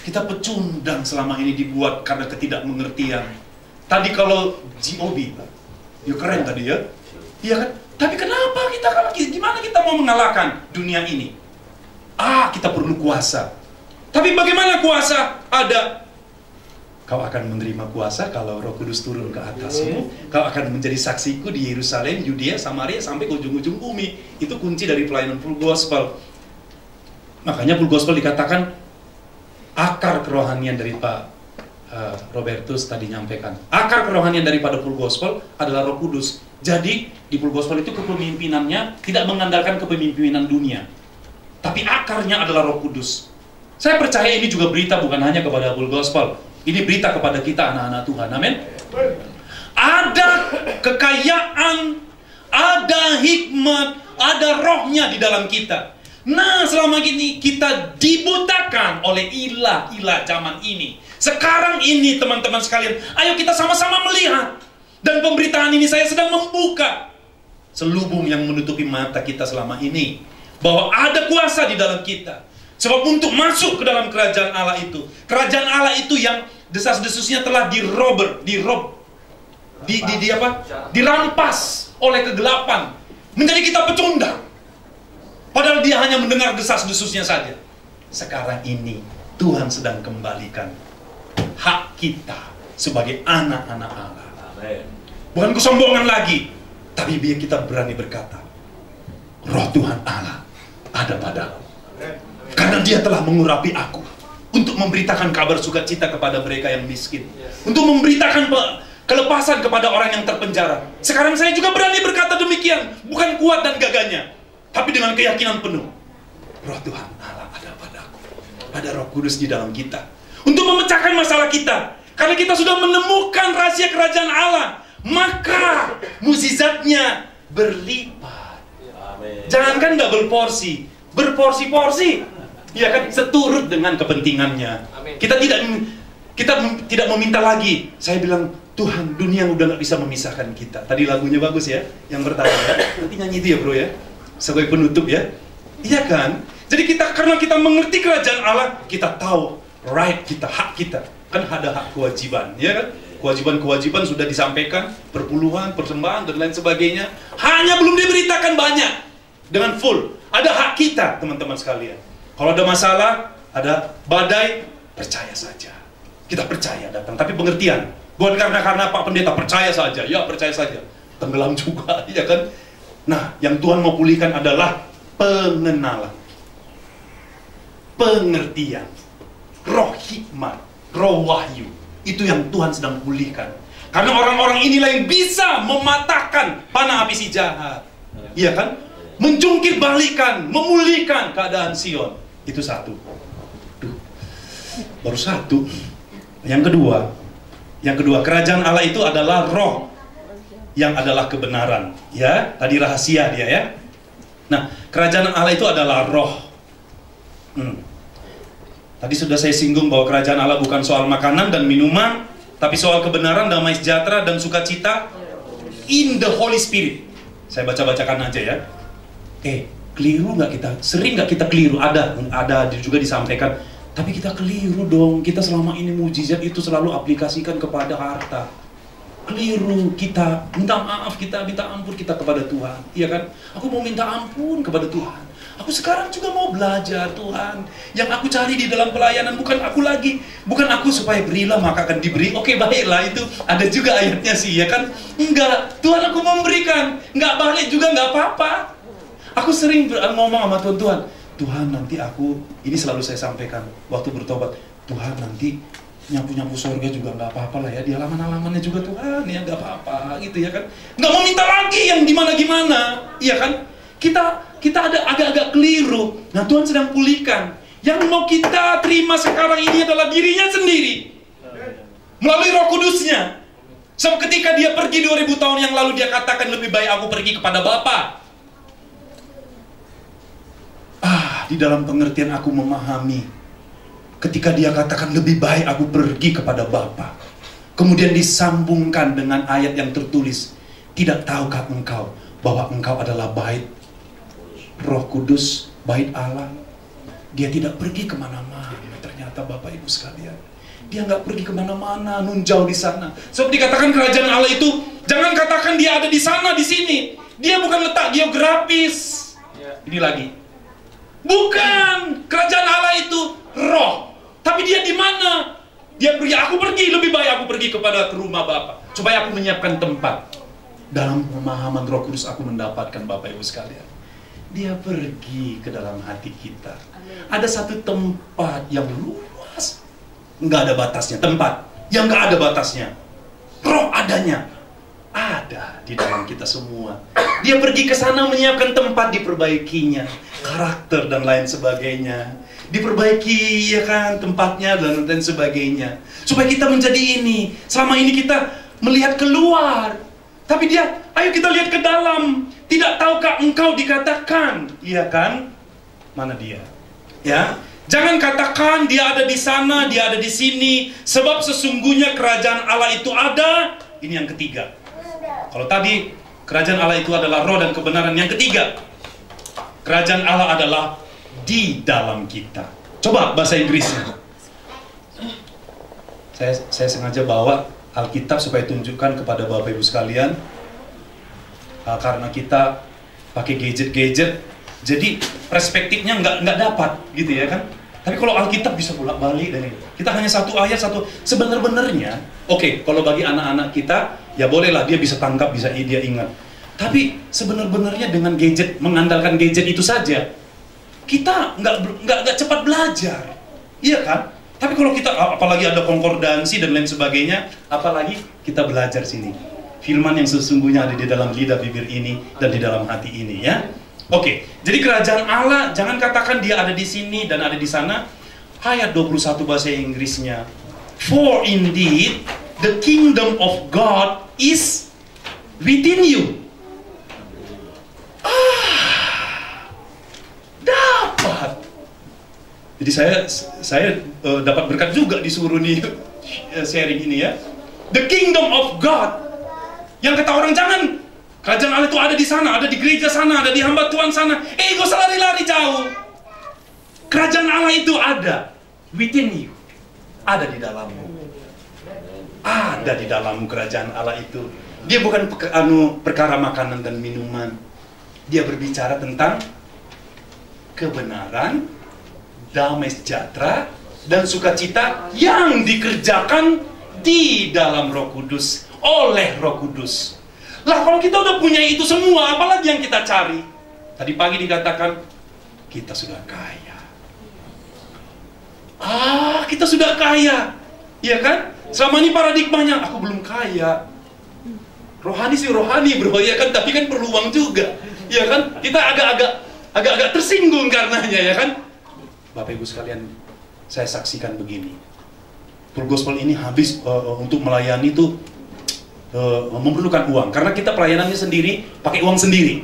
Kita pecundang selama ini dibuat karena ketidakmengertian. Tadi kalau GOB, ya keren tadi ya. Iya kan? Tapi kenapa gimana kita mau mengalahkan dunia ini? Kita perlu kuasa. Tapi bagaimana kuasa? Ada. Kau akan menerima kuasa kalau Roh Kudus turun ke atasmu. Kau akan menjadi saksiku di Yerusalem, Yudea, Samaria, sampai ke ujung-ujung bumi. Itu kunci dari pelayanan full gospel. Makanya full gospel dikatakan akar kerohanian dari Pak Robertus tadi nyampaikan. Akar kerohanian daripada full gospel adalah Roh Kudus. Jadi di full gospel itu kepemimpinannya tidak mengandalkan kepemimpinan dunia, tapi akarnya adalah Roh Kudus. Saya percaya ini juga berita bukan hanya kepada full gospel. Ini berita kepada kita anak-anak Tuhan. Amin. Ada kekayaan, ada hikmat, ada rohnya di dalam kita. Nah, selama ini kita dibutakan oleh ilah zaman ini. Sekarang ini teman-teman sekalian, ayo kita sama-sama melihat. Dan pemberitaan ini saya sedang membuka selubung yang menutupi mata kita selama ini, bahwa ada kuasa di dalam kita. Sebab untuk masuk ke dalam kerajaan Allah itu, kerajaan Allah itu yang desas-desusnya telah dirampas oleh kegelapan, menjadi kita pecundang. Padahal dia hanya mendengar desas-desusnya saja. Sekarang ini Tuhan sedang kembalikan hak kita sebagai anak-anak Allah. Bukan kesombongan lagi, tapi biar kita berani berkata, Roh Tuhan Allah ada padaku, karena dia telah mengurapi aku untuk memberitakan kabar sukacita kepada mereka yang miskin, untuk memberitakan kelepasan kepada orang yang terpenjara. Sekarang saya juga berani berkata demikian, bukan kuat dan gagahnya, tapi dengan keyakinan penuh. Roh Tuhan Allah ada padaku, ada Roh Kudus di dalam kita untuk memecahkan masalah kita. Karena kita sudah menemukan rahasia kerajaan Allah, maka mukjizatnya berlipat. Jangankan double porsi, berporsi-porsi. Ya kan, seturut dengan kepentingannya. Kita tidak meminta lagi. Saya bilang, Tuhan, dunia udah gak bisa memisahkan kita. Tadi lagunya bagus ya, yang pertama ya. Nanti nyanyi itu ya bro ya, sebagai penutup ya. Iya kan? Jadi karena kita mengerti kerajaan Allah, kita tahu right kita, hak kita. Kan ada hak kewajiban, ya kan? Kewajiban-kewajiban sudah disampaikan, perpuluhan, persembahan, dan lain sebagainya. Hanya belum diberitakan banyak, dengan full. Ada hak kita, teman-teman sekalian. Kalau ada masalah, ada badai, percaya saja. Kita percaya datang, tapi pengertian. Bukan karena Pak Pendeta percaya saja, ya percaya saja. Tenggelam juga, ya kan? Nah, yang Tuhan mau pulihkan adalah pengenalan, pengertian, roh hikmat, roh wahyu. Itu yang Tuhan sedang pulihkan. Karena orang-orang inilah yang bisa mematahkan panah api si jahat. Iya kan? Mencungkir balikan, memulihkan keadaan Sion. Itu satu. Baru satu. Yang kedua, kerajaan Allah itu adalah roh yang adalah kebenaran. Ya, tadi rahasia dia ya. Nah, kerajaan Allah itu adalah roh. Tadi sudah saya singgung bahwa kerajaan Allah bukan soal makanan dan minuman, tapi soal kebenaran, damai sejahtera, dan sukacita in the Holy Spirit. Saya baca-bacakan aja ya. Keliru nggak kita? Sering nggak kita keliru? Ada juga disampaikan. Tapi kita keliru dong. Kita selama ini mujizat itu selalu aplikasikan kepada harta. Keliru, kita minta maaf, kita minta ampun kita kepada Tuhan. Iya kan? Aku mau minta ampun kepada Tuhan. Aku sekarang juga mau belajar, Tuhan. Yang aku cari di dalam pelayanan bukan aku supaya berilah maka akan diberi. Oke, baiklah, itu ada juga ayatnya sih, ya kan? Enggak, Tuhan aku memberikan. Enggak balik juga enggak apa-apa. Aku sering ngomong sama Tuhan, nanti aku, ini selalu saya sampaikan waktu bertobat, Tuhan nanti nyapu-nyapu surga juga nggak apa-apa lah ya, di halaman-halamannya juga Tuhan, ya nggak apa-apa gitu ya kan. Nggak mau minta lagi yang gimana-gimana, iya kan? Kita ada agak-agak keliru. Nah, Tuhan sedang pulihkan. Yang mau kita terima sekarang ini adalah dirinya sendiri melalui Roh Kudusnya. Sebab ketika dia pergi 2000 tahun yang lalu, dia katakan lebih baik aku pergi kepada Bapa. Di dalam pengertian aku memahami, ketika dia katakan lebih baik aku pergi kepada Bapa, kemudian disambungkan dengan ayat yang tertulis, tidak tahukah engkau bahwa engkau adalah bait Roh Kudus, bait Allah. Dia tidak pergi kemana-mana. Ternyata Bapak Ibu sekalian, dia nggak pergi kemana-mana, nunjau di sana. Sebab dikatakan kerajaan Allah itu, jangan katakan dia ada di sana, di sini. Dia bukan letak geografis. Ini lagi, bukan, kerajaan Allah itu roh. Tapi dia di mana? Dia pergi, aku pergi, lebih baik aku pergi ke rumah Bapa, supaya aku menyiapkan tempat. Dalam pemahaman Roh Kudus aku mendapatkan, Bapak Ibu sekalian, dia pergi ke dalam hati kita. Ada satu tempat yang luas, nggak ada batasnya. Tempat yang nggak ada batasnya. Roh adanya, ada di dalam kita semua. Dia pergi ke sana menyiapkan tempat, diperbaikinya, karakter dan lain sebagainya, diperbaiki ya kan tempatnya dan lain sebagainya, supaya kita menjadi ini. Selama ini kita melihat keluar, tapi dia, ayo kita lihat ke dalam. Tidak tahukah engkau dikatakan, iya kan? Mana dia? Ya, jangan katakan dia ada di sana, dia ada di sini, sebab sesungguhnya kerajaan Allah itu ada. Ini yang ketiga. Kalau tadi kerajaan Allah itu adalah roh dan kebenaran, yang ketiga, kerajaan Allah adalah di dalam kita. Coba bahasa Inggrisnya. Saya sengaja bawa Alkitab supaya tunjukkan kepada Bapak Ibu sekalian. Karena kita pakai gadget, jadi perspektifnya nggak dapat gitu ya kan. Tapi kalau Alkitab bisa bolak-balik dan kita hanya satu ayat satu. Sebenarnya, oke, kalau bagi anak-anak kita ya bolehlah dia bisa tangkap, bisa dia ingat. Tapi sebenarnya dengan gadget, mengandalkan gadget itu saja, kita nggak cepat belajar, iya kan? Tapi kalau kita apalagi ada konkordansi dan lain sebagainya, apalagi kita belajar sini. Firman yang sesungguhnya ada di dalam lidah bibir ini dan di dalam hati ini ya. Oke, jadi kerajaan Allah, jangan katakan dia ada di sini dan ada di sana. Ayat 21 bahasa Inggrisnya, For indeed, the kingdom of God is within you. Dapat. Jadi saya dapat berkat juga disuruh nih sharing ini ya. The kingdom of God. Yang kata orang, jangan, kerajaan Allah itu ada di sana, ada di gereja sana, ada di hamba Tuhan sana. Gak usah lari-lari jauh. Kerajaan Allah itu ada within you. Ada di dalammu. Ada di dalam kerajaan Allah itu. Dia bukan perkara makanan dan minuman. Dia berbicara tentang kebenaran, damai sejahtera, dan sukacita yang dikerjakan di dalam Roh Kudus, oleh Roh Kudus. Lah kalau kita udah punya itu semua, apalagi yang kita cari? Tadi pagi dikatakan kita sudah kaya. Kita sudah kaya, iya kan? Selama ini paradigmanya, aku belum kaya. Rohani sih rohani bro, ya kan? Tapi kan perlu uang juga, ya kan? Kita agak tersinggung karenanya, ya kan? Bapak Ibu sekalian, saya saksikan begini. Full Gospel ini habis untuk melayani itu memerlukan uang, karena kita pelayanannya sendiri, pakai uang sendiri,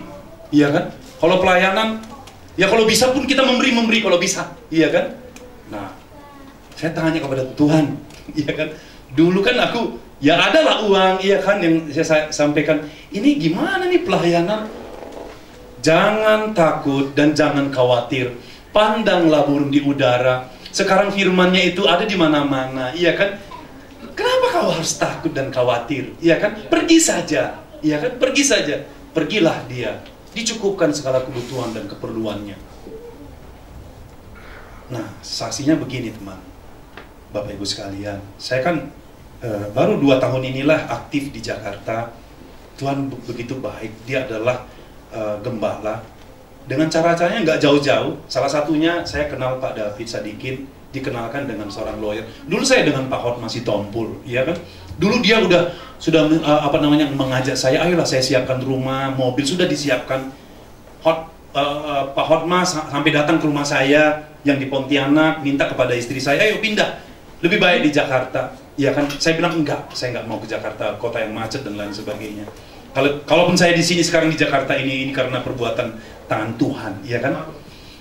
iya kan? Kalau pelayanan, ya kalau bisa pun kita memberi kalau bisa, iya kan? Nah, saya tanya kepada Tuhan, iya kan? Dulu kan aku, ya adalah uang, iya kan, yang saya sampaikan. Ini gimana nih pelayanan? Jangan takut dan jangan khawatir. Pandanglah burung di udara. Sekarang firman-Nya itu ada di mana-mana, iya kan? Kenapa kau harus takut dan khawatir? Iya kan? Pergi saja, iya kan? Pergi saja. Pergilah dia. Dicukupkan segala kebutuhan dan keperluannya. Nah, saksinya begini teman. Bapak Ibu sekalian, saya kan baru 2 tahun inilah aktif di Jakarta. Tuhan begitu baik. Dia adalah gembala. Dengan cara-caranya nggak jauh-jauh. Salah satunya saya kenal Pak David Sadikin, dikenalkan dengan seorang lawyer. Dulu saya dengan Pak Hot masih tompul, ya kan? Dulu dia sudah mengajak saya, ayolah saya siapkan rumah, mobil sudah disiapkan. Pak Hotma sampai datang ke rumah saya yang di Pontianak, minta kepada istri saya, ayo pindah, lebih baik di Jakarta. Ya kan, saya bilang enggak, saya nggak mau ke Jakarta, kota yang macet dan lain sebagainya. Kalaupun saya di sini sekarang di Jakarta ini karena perbuatan tangan Tuhan, ya kan.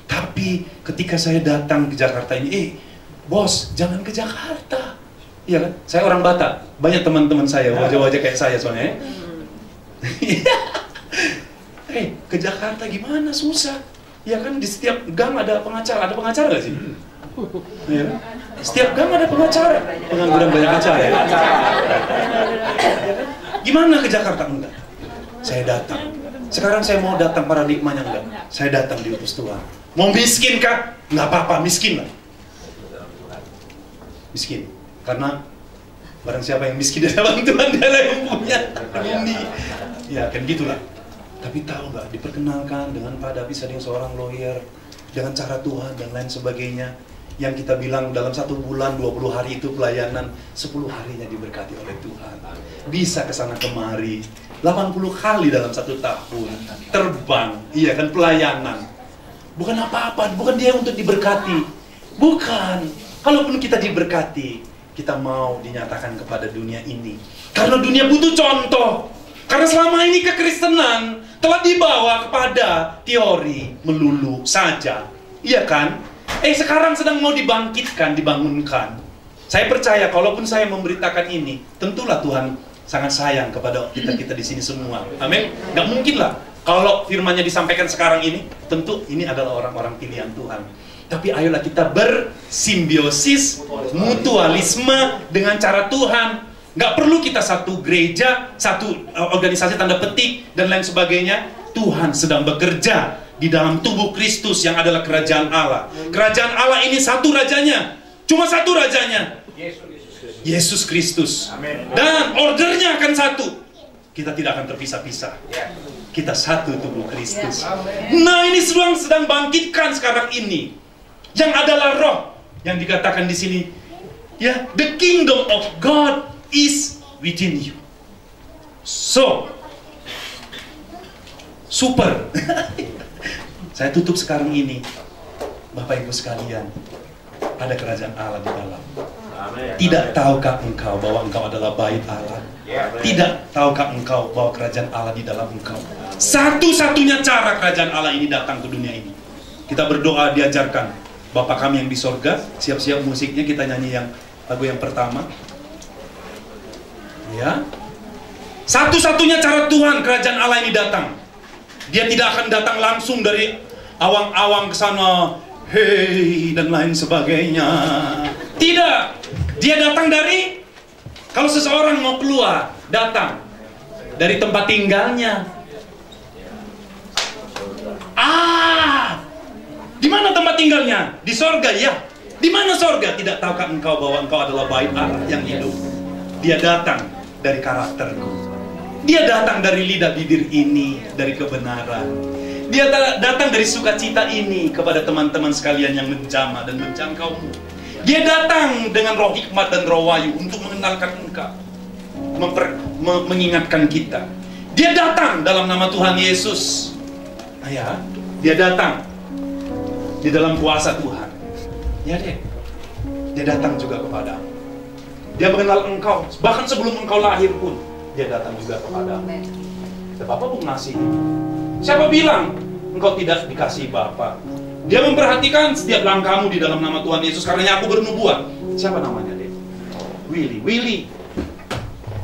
Tapi ketika saya datang ke Jakarta ini, bos, jangan ke Jakarta, ya kan. Saya orang Batak, banyak teman-teman saya wajah-wajah kayak saya soalnya. Ke Jakarta gimana, susah, ya kan. Di setiap gang ada pengacara nggak sih? Ya. Setiap gang ada pengacara, pengangguran banyak acara ya. Gimana ke Jakarta? Enggak. Saya datang. Sekarang saya mau datang paradigmanya enggak. Saya datang diutus Tuhan. Mau miskin kah? Nggak apa-apa, miskin lah. Miskin. Karena barang siapa yang miskin di dalam Tuhan, dia yang punya bumi. Ya kan gitulah. Tapi tahu nggak, diperkenalkan dengan Pak David Sadikin, seorang lawyer, dengan cara Tuhan dan lain sebagainya. Yang kita bilang dalam 1 bulan 20 hari itu pelayanan, 10 harinya diberkati oleh Tuhan. Bisa kesana kemari 80 kali dalam 1 tahun. Terbang, iya kan, pelayanan. Bukan apa-apa, bukan dia untuk diberkati. Bukan. Kalaupun kita diberkati, kita mau dinyatakan kepada dunia ini. Karena dunia butuh contoh. Karena selama ini kekristenan telah dibawa kepada teori melulu saja. Iya kan? Sekarang sedang mau dibangkitkan, dibangunkan. Saya percaya, kalaupun saya memberitakan ini, tentulah Tuhan sangat sayang kepada kita di sini semua. Amin. Gak mungkin lah kalau firman-Nya disampaikan sekarang ini, tentu ini adalah orang-orang pilihan Tuhan. Tapi ayolah kita bersimbiosis, mutualisme dengan cara Tuhan. Gak perlu kita satu gereja, satu organisasi tanda petik, dan lain sebagainya. Tuhan sedang bekerja di dalam tubuh Kristus yang adalah kerajaan Allah. Kerajaan Allah ini satu rajanya, cuma satu rajanya, Yesus Kristus. Dan ordernya akan satu. Kita tidak akan terpisah-pisah. Kita satu tubuh Kristus. Nah, ini sedang bangkitkan sekarang ini. Yang adalah roh yang dikatakan di sini, ya, the kingdom of God is within you. So, super. Saya tutup sekarang ini, Bapak Ibu sekalian, ada kerajaan Allah di dalam. Tidak tahukah engkau bahwa engkau adalah bait Allah? Tidak tahukah engkau bahwa kerajaan Allah di dalam engkau? Satu-satunya cara kerajaan Allah ini datang ke dunia ini. Kita berdoa, diajarkan Bapa kami yang di sorga. Siap-siap musiknya, kita nyanyi yang lagu yang pertama. Ya, satu-satunya cara Tuhan kerajaan Allah ini datang. Dia tidak akan datang langsung dari awang-awang ke sana, hei dan lain sebagainya. Tidak, dia datang dari, kalau seseorang mau keluar, datang dari tempat tinggalnya. Di mana tempat tinggalnya? Di sorga, ya. Di mana sorga? Tidak tahukah engkau bahwa engkau adalah bait Allah yang hidup? Dia datang dari karakterku. Dia datang dari lidah bibir ini, dari kebenaran. Dia datang dari sukacita ini kepada teman-teman sekalian yang menjamah dan menjangkaumu. Dia datang dengan roh hikmat dan roh wahyu untuk mengenalkan engkau, mengingatkan kita. Dia datang dalam nama Tuhan Yesus. Ya, dia datang di dalam kuasa Tuhan. Ya deh, dia datang juga kepadamu. Dia mengenal engkau, bahkan sebelum engkau lahir pun dia datang juga kepadamu. Dan Bapa mengasihi. Siapa bilang engkau tidak dikasihi Bapa? Dia memperhatikan setiap langkahmu di dalam nama Tuhan Yesus. Karenanya aku bernubuat. Siapa namanya dia? Willy.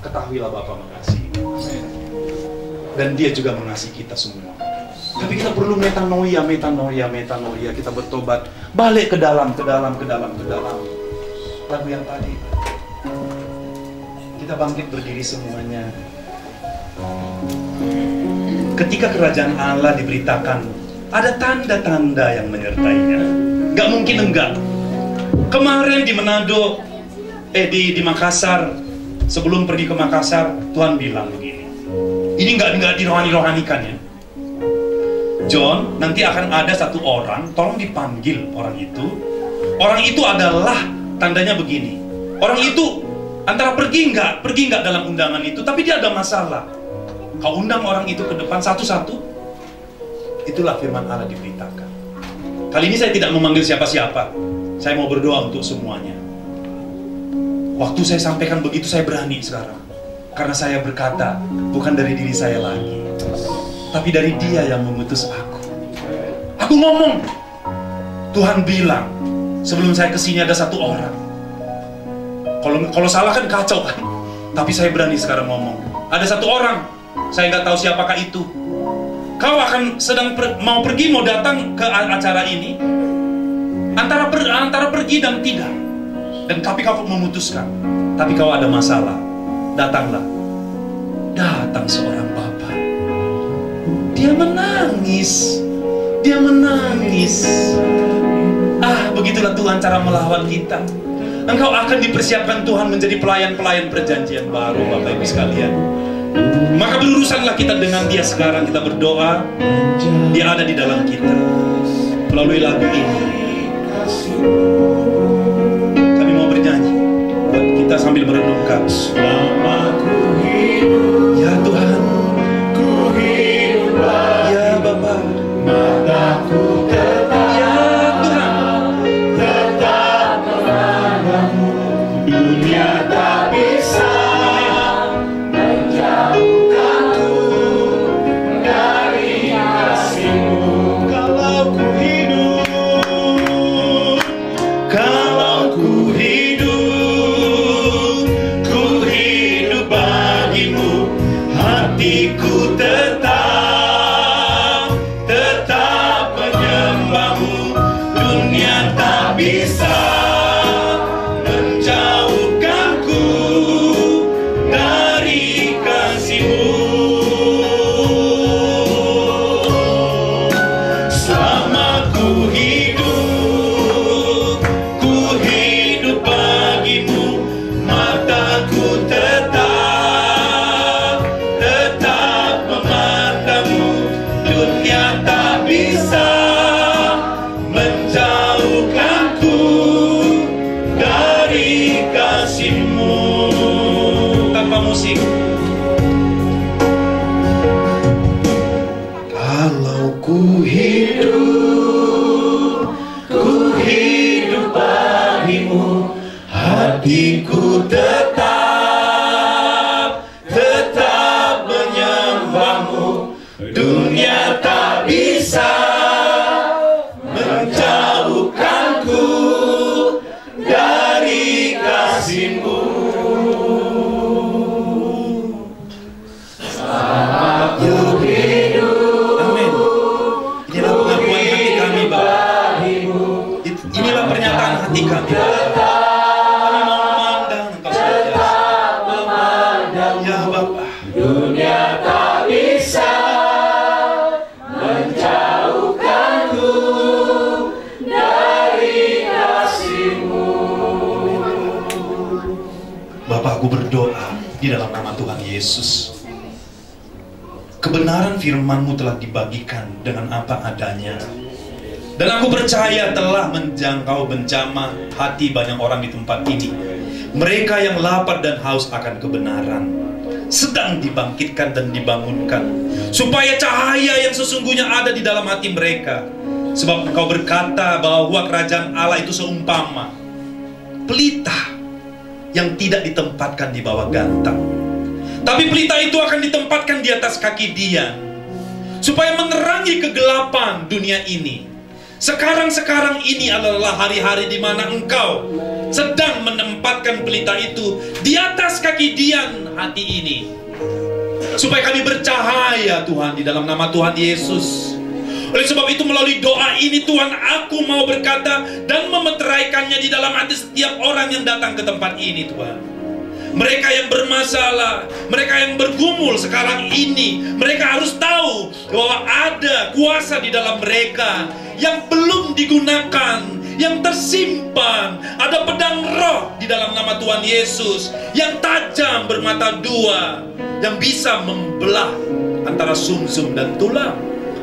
Ketahuilah Bapa mengasihi. Dan dia juga mengasihi kita semua. Tapi kita perlu metanoia. Kita bertobat, balik ke dalam. Lagu yang tadi. Kita bangkit berdiri semuanya. Ketika kerajaan Allah diberitakan, ada tanda-tanda yang menyertainya. Gak mungkin enggak. Kemarin di Manado, di Makassar, sebelum pergi ke Makassar, Tuhan bilang begini. Ini nggak dirohani-rohanikan ya. John, nanti akan ada satu orang, tolong dipanggil orang itu. Orang itu adalah tandanya begini. Orang itu antara pergi nggak dalam undangan itu, tapi dia ada masalah. Kau undang orang itu ke depan satu-satu. Itulah firman Allah diberitakan. Kali ini saya tidak memanggil siapa-siapa. Saya mau berdoa untuk semuanya. Waktu saya sampaikan begitu, saya berani sekarang. Karena saya berkata, bukan dari diri saya lagi, tapi dari Dia yang mengutus aku. Aku ngomong, Tuhan bilang, sebelum saya kesini ada satu orang. Kalau salah kan kacau kan. Tapi saya berani sekarang ngomong. Ada satu orang, saya nggak tahu siapakah itu. Kau akan mau pergi, mau datang ke acara ini, antara pergi dan tidak. Dan tapi kau memutuskan. Tapi kau ada masalah. Datanglah. Datang seorang bapa. Dia menangis. Begitulah Tuhan cara melawan kita. Engkau akan dipersiapkan Tuhan menjadi pelayan-pelayan perjanjian baru, Bapak Ibu sekalian. Maka berurusanlah kita dengan Dia sekarang. Kita berdoa, Dia ada di dalam kita melalui lagu ini. Kami mau bernyanyi buat kita sambil merenungkan. Ya Tuhan, ya Bapa, mataku tetap, ya Tuhan, tetap memandangmu. Dunia tak bisa menjauhkanku dari kasih-Mu. Kalau ku hidup bagimu, hatiku tetap menyembahmu. Dunia tak bisa menjauhkanku dari kasih-Mu. Selama ku hidup bagimu, mataku tetap memandangmu. Dunia tak bisa menjauhkanku hatiku tetap menyembahmu. Dunia tak bisa menjauhkanku dari kasih-Mu. Aku hidup. Amin. Inilah pengakuan hati kami, Bapak. Inilah pernyataan hati kami, Bapak. Kami mau memandang Engkau saja. Ya Bapak. Dunia tak bisa menjauhkanku dari kasih-Mu. Bapak, aku berdoa di dalam nama Tuhan Yesus. Kebenaran firman-Mu telah dibagikan dengan apa adanya. Dan aku percaya telah menjangkau menjamah hati banyak orang di tempat ini. Mereka yang lapar dan haus akan kebenaran sedang dibangkitkan dan dibangunkan, supaya cahaya yang sesungguhnya ada di dalam hati mereka. Sebab Engkau berkata bahwa kerajaan Allah itu seumpama pelita yang tidak ditempatkan di bawah gantang, tapi pelita itu akan ditempatkan di atas kaki Dian, supaya menerangi kegelapan dunia ini. Sekarang ini adalah hari-hari di mana Engkau sedang menempatkan pelita itu di atas kaki Dian hati ini, supaya kami bercahaya, Tuhan, di dalam nama Tuhan Yesus. Oleh sebab itu, melalui doa ini, Tuhan, aku mau berkata dan memeteraikannya di dalam hati setiap orang yang datang ke tempat ini, Tuhan. Mereka yang bermasalah, mereka yang bergumul sekarang ini, mereka harus tahu bahwa ada kuasa di dalam mereka yang belum digunakan, yang tersimpan. Ada pedang roh di dalam nama Tuhan Yesus yang tajam bermata dua, yang bisa membelah antara sumsum dan tulang,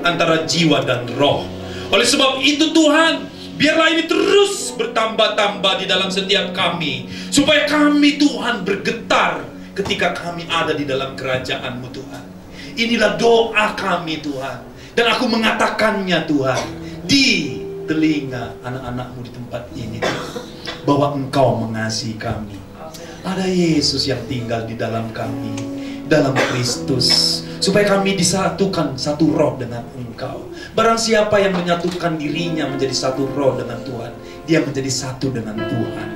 antara jiwa dan roh. Oleh sebab itu, Tuhan, biarlah ini terus bertambah-tambah di dalam setiap kami, supaya kami, Tuhan, bergetar ketika kami ada di dalam kerajaan-Mu, Tuhan. Inilah doa kami, Tuhan. Dan aku mengatakannya, Tuhan, di telinga anak-anak-Mu di tempat ini, bahwa Engkau mengasihi kami. Ada Yesus yang tinggal di dalam kami, dalam Kristus, supaya kami disatukan satu roh dengan Engkau. Barang siapa yang menyatukan dirinya menjadi satu roh dengan Tuhan, dia menjadi satu dengan Tuhan.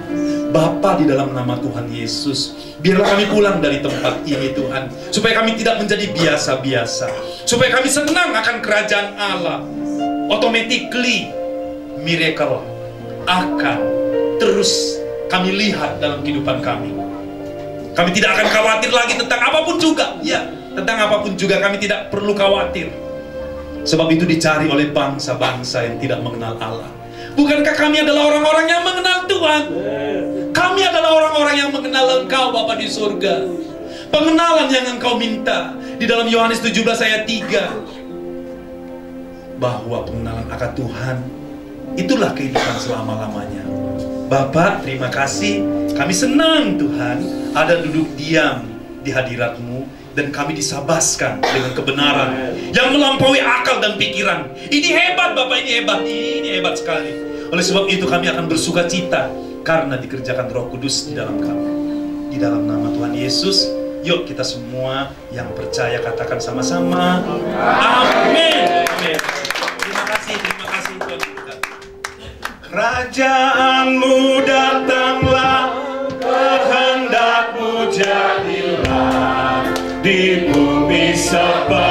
Bapa, di dalam nama Tuhan Yesus, biarlah kami pulang dari tempat ini, Tuhan, supaya kami tidak menjadi biasa-biasa, supaya kami senang akan kerajaan Allah. Automatically miracle akan terus kami lihat dalam kehidupan kami. Kami tidak akan khawatir lagi tentang apapun juga. Ya, tentang apapun juga kami tidak perlu khawatir. Sebab itu dicari oleh bangsa-bangsa yang tidak mengenal Allah. Bukankah kami adalah orang-orang yang mengenal Tuhan? Kami adalah orang-orang yang mengenal Engkau, Bapa di surga. Pengenalan yang Engkau minta di dalam Yohanes 17 ayat 3, bahwa pengenalan akan Tuhan itulah kehidupan selama-lamanya. Bapak, terima kasih. Kami senang, Tuhan, ada duduk diam di hadirat-Mu, dan kami disabaskan dengan kebenaran yang melampaui akal dan pikiran. Ini hebat, Bapak, ini hebat sekali. Oleh sebab itu kami akan bersuka cita karena dikerjakan Roh Kudus di dalam kami. Di dalam nama Tuhan Yesus, yuk kita semua yang percaya katakan sama-sama, amin. Amin. Terima kasih Tuhan. Kerajaan-Mu datanglah, kehendak-Mu jadilah di bumi seperti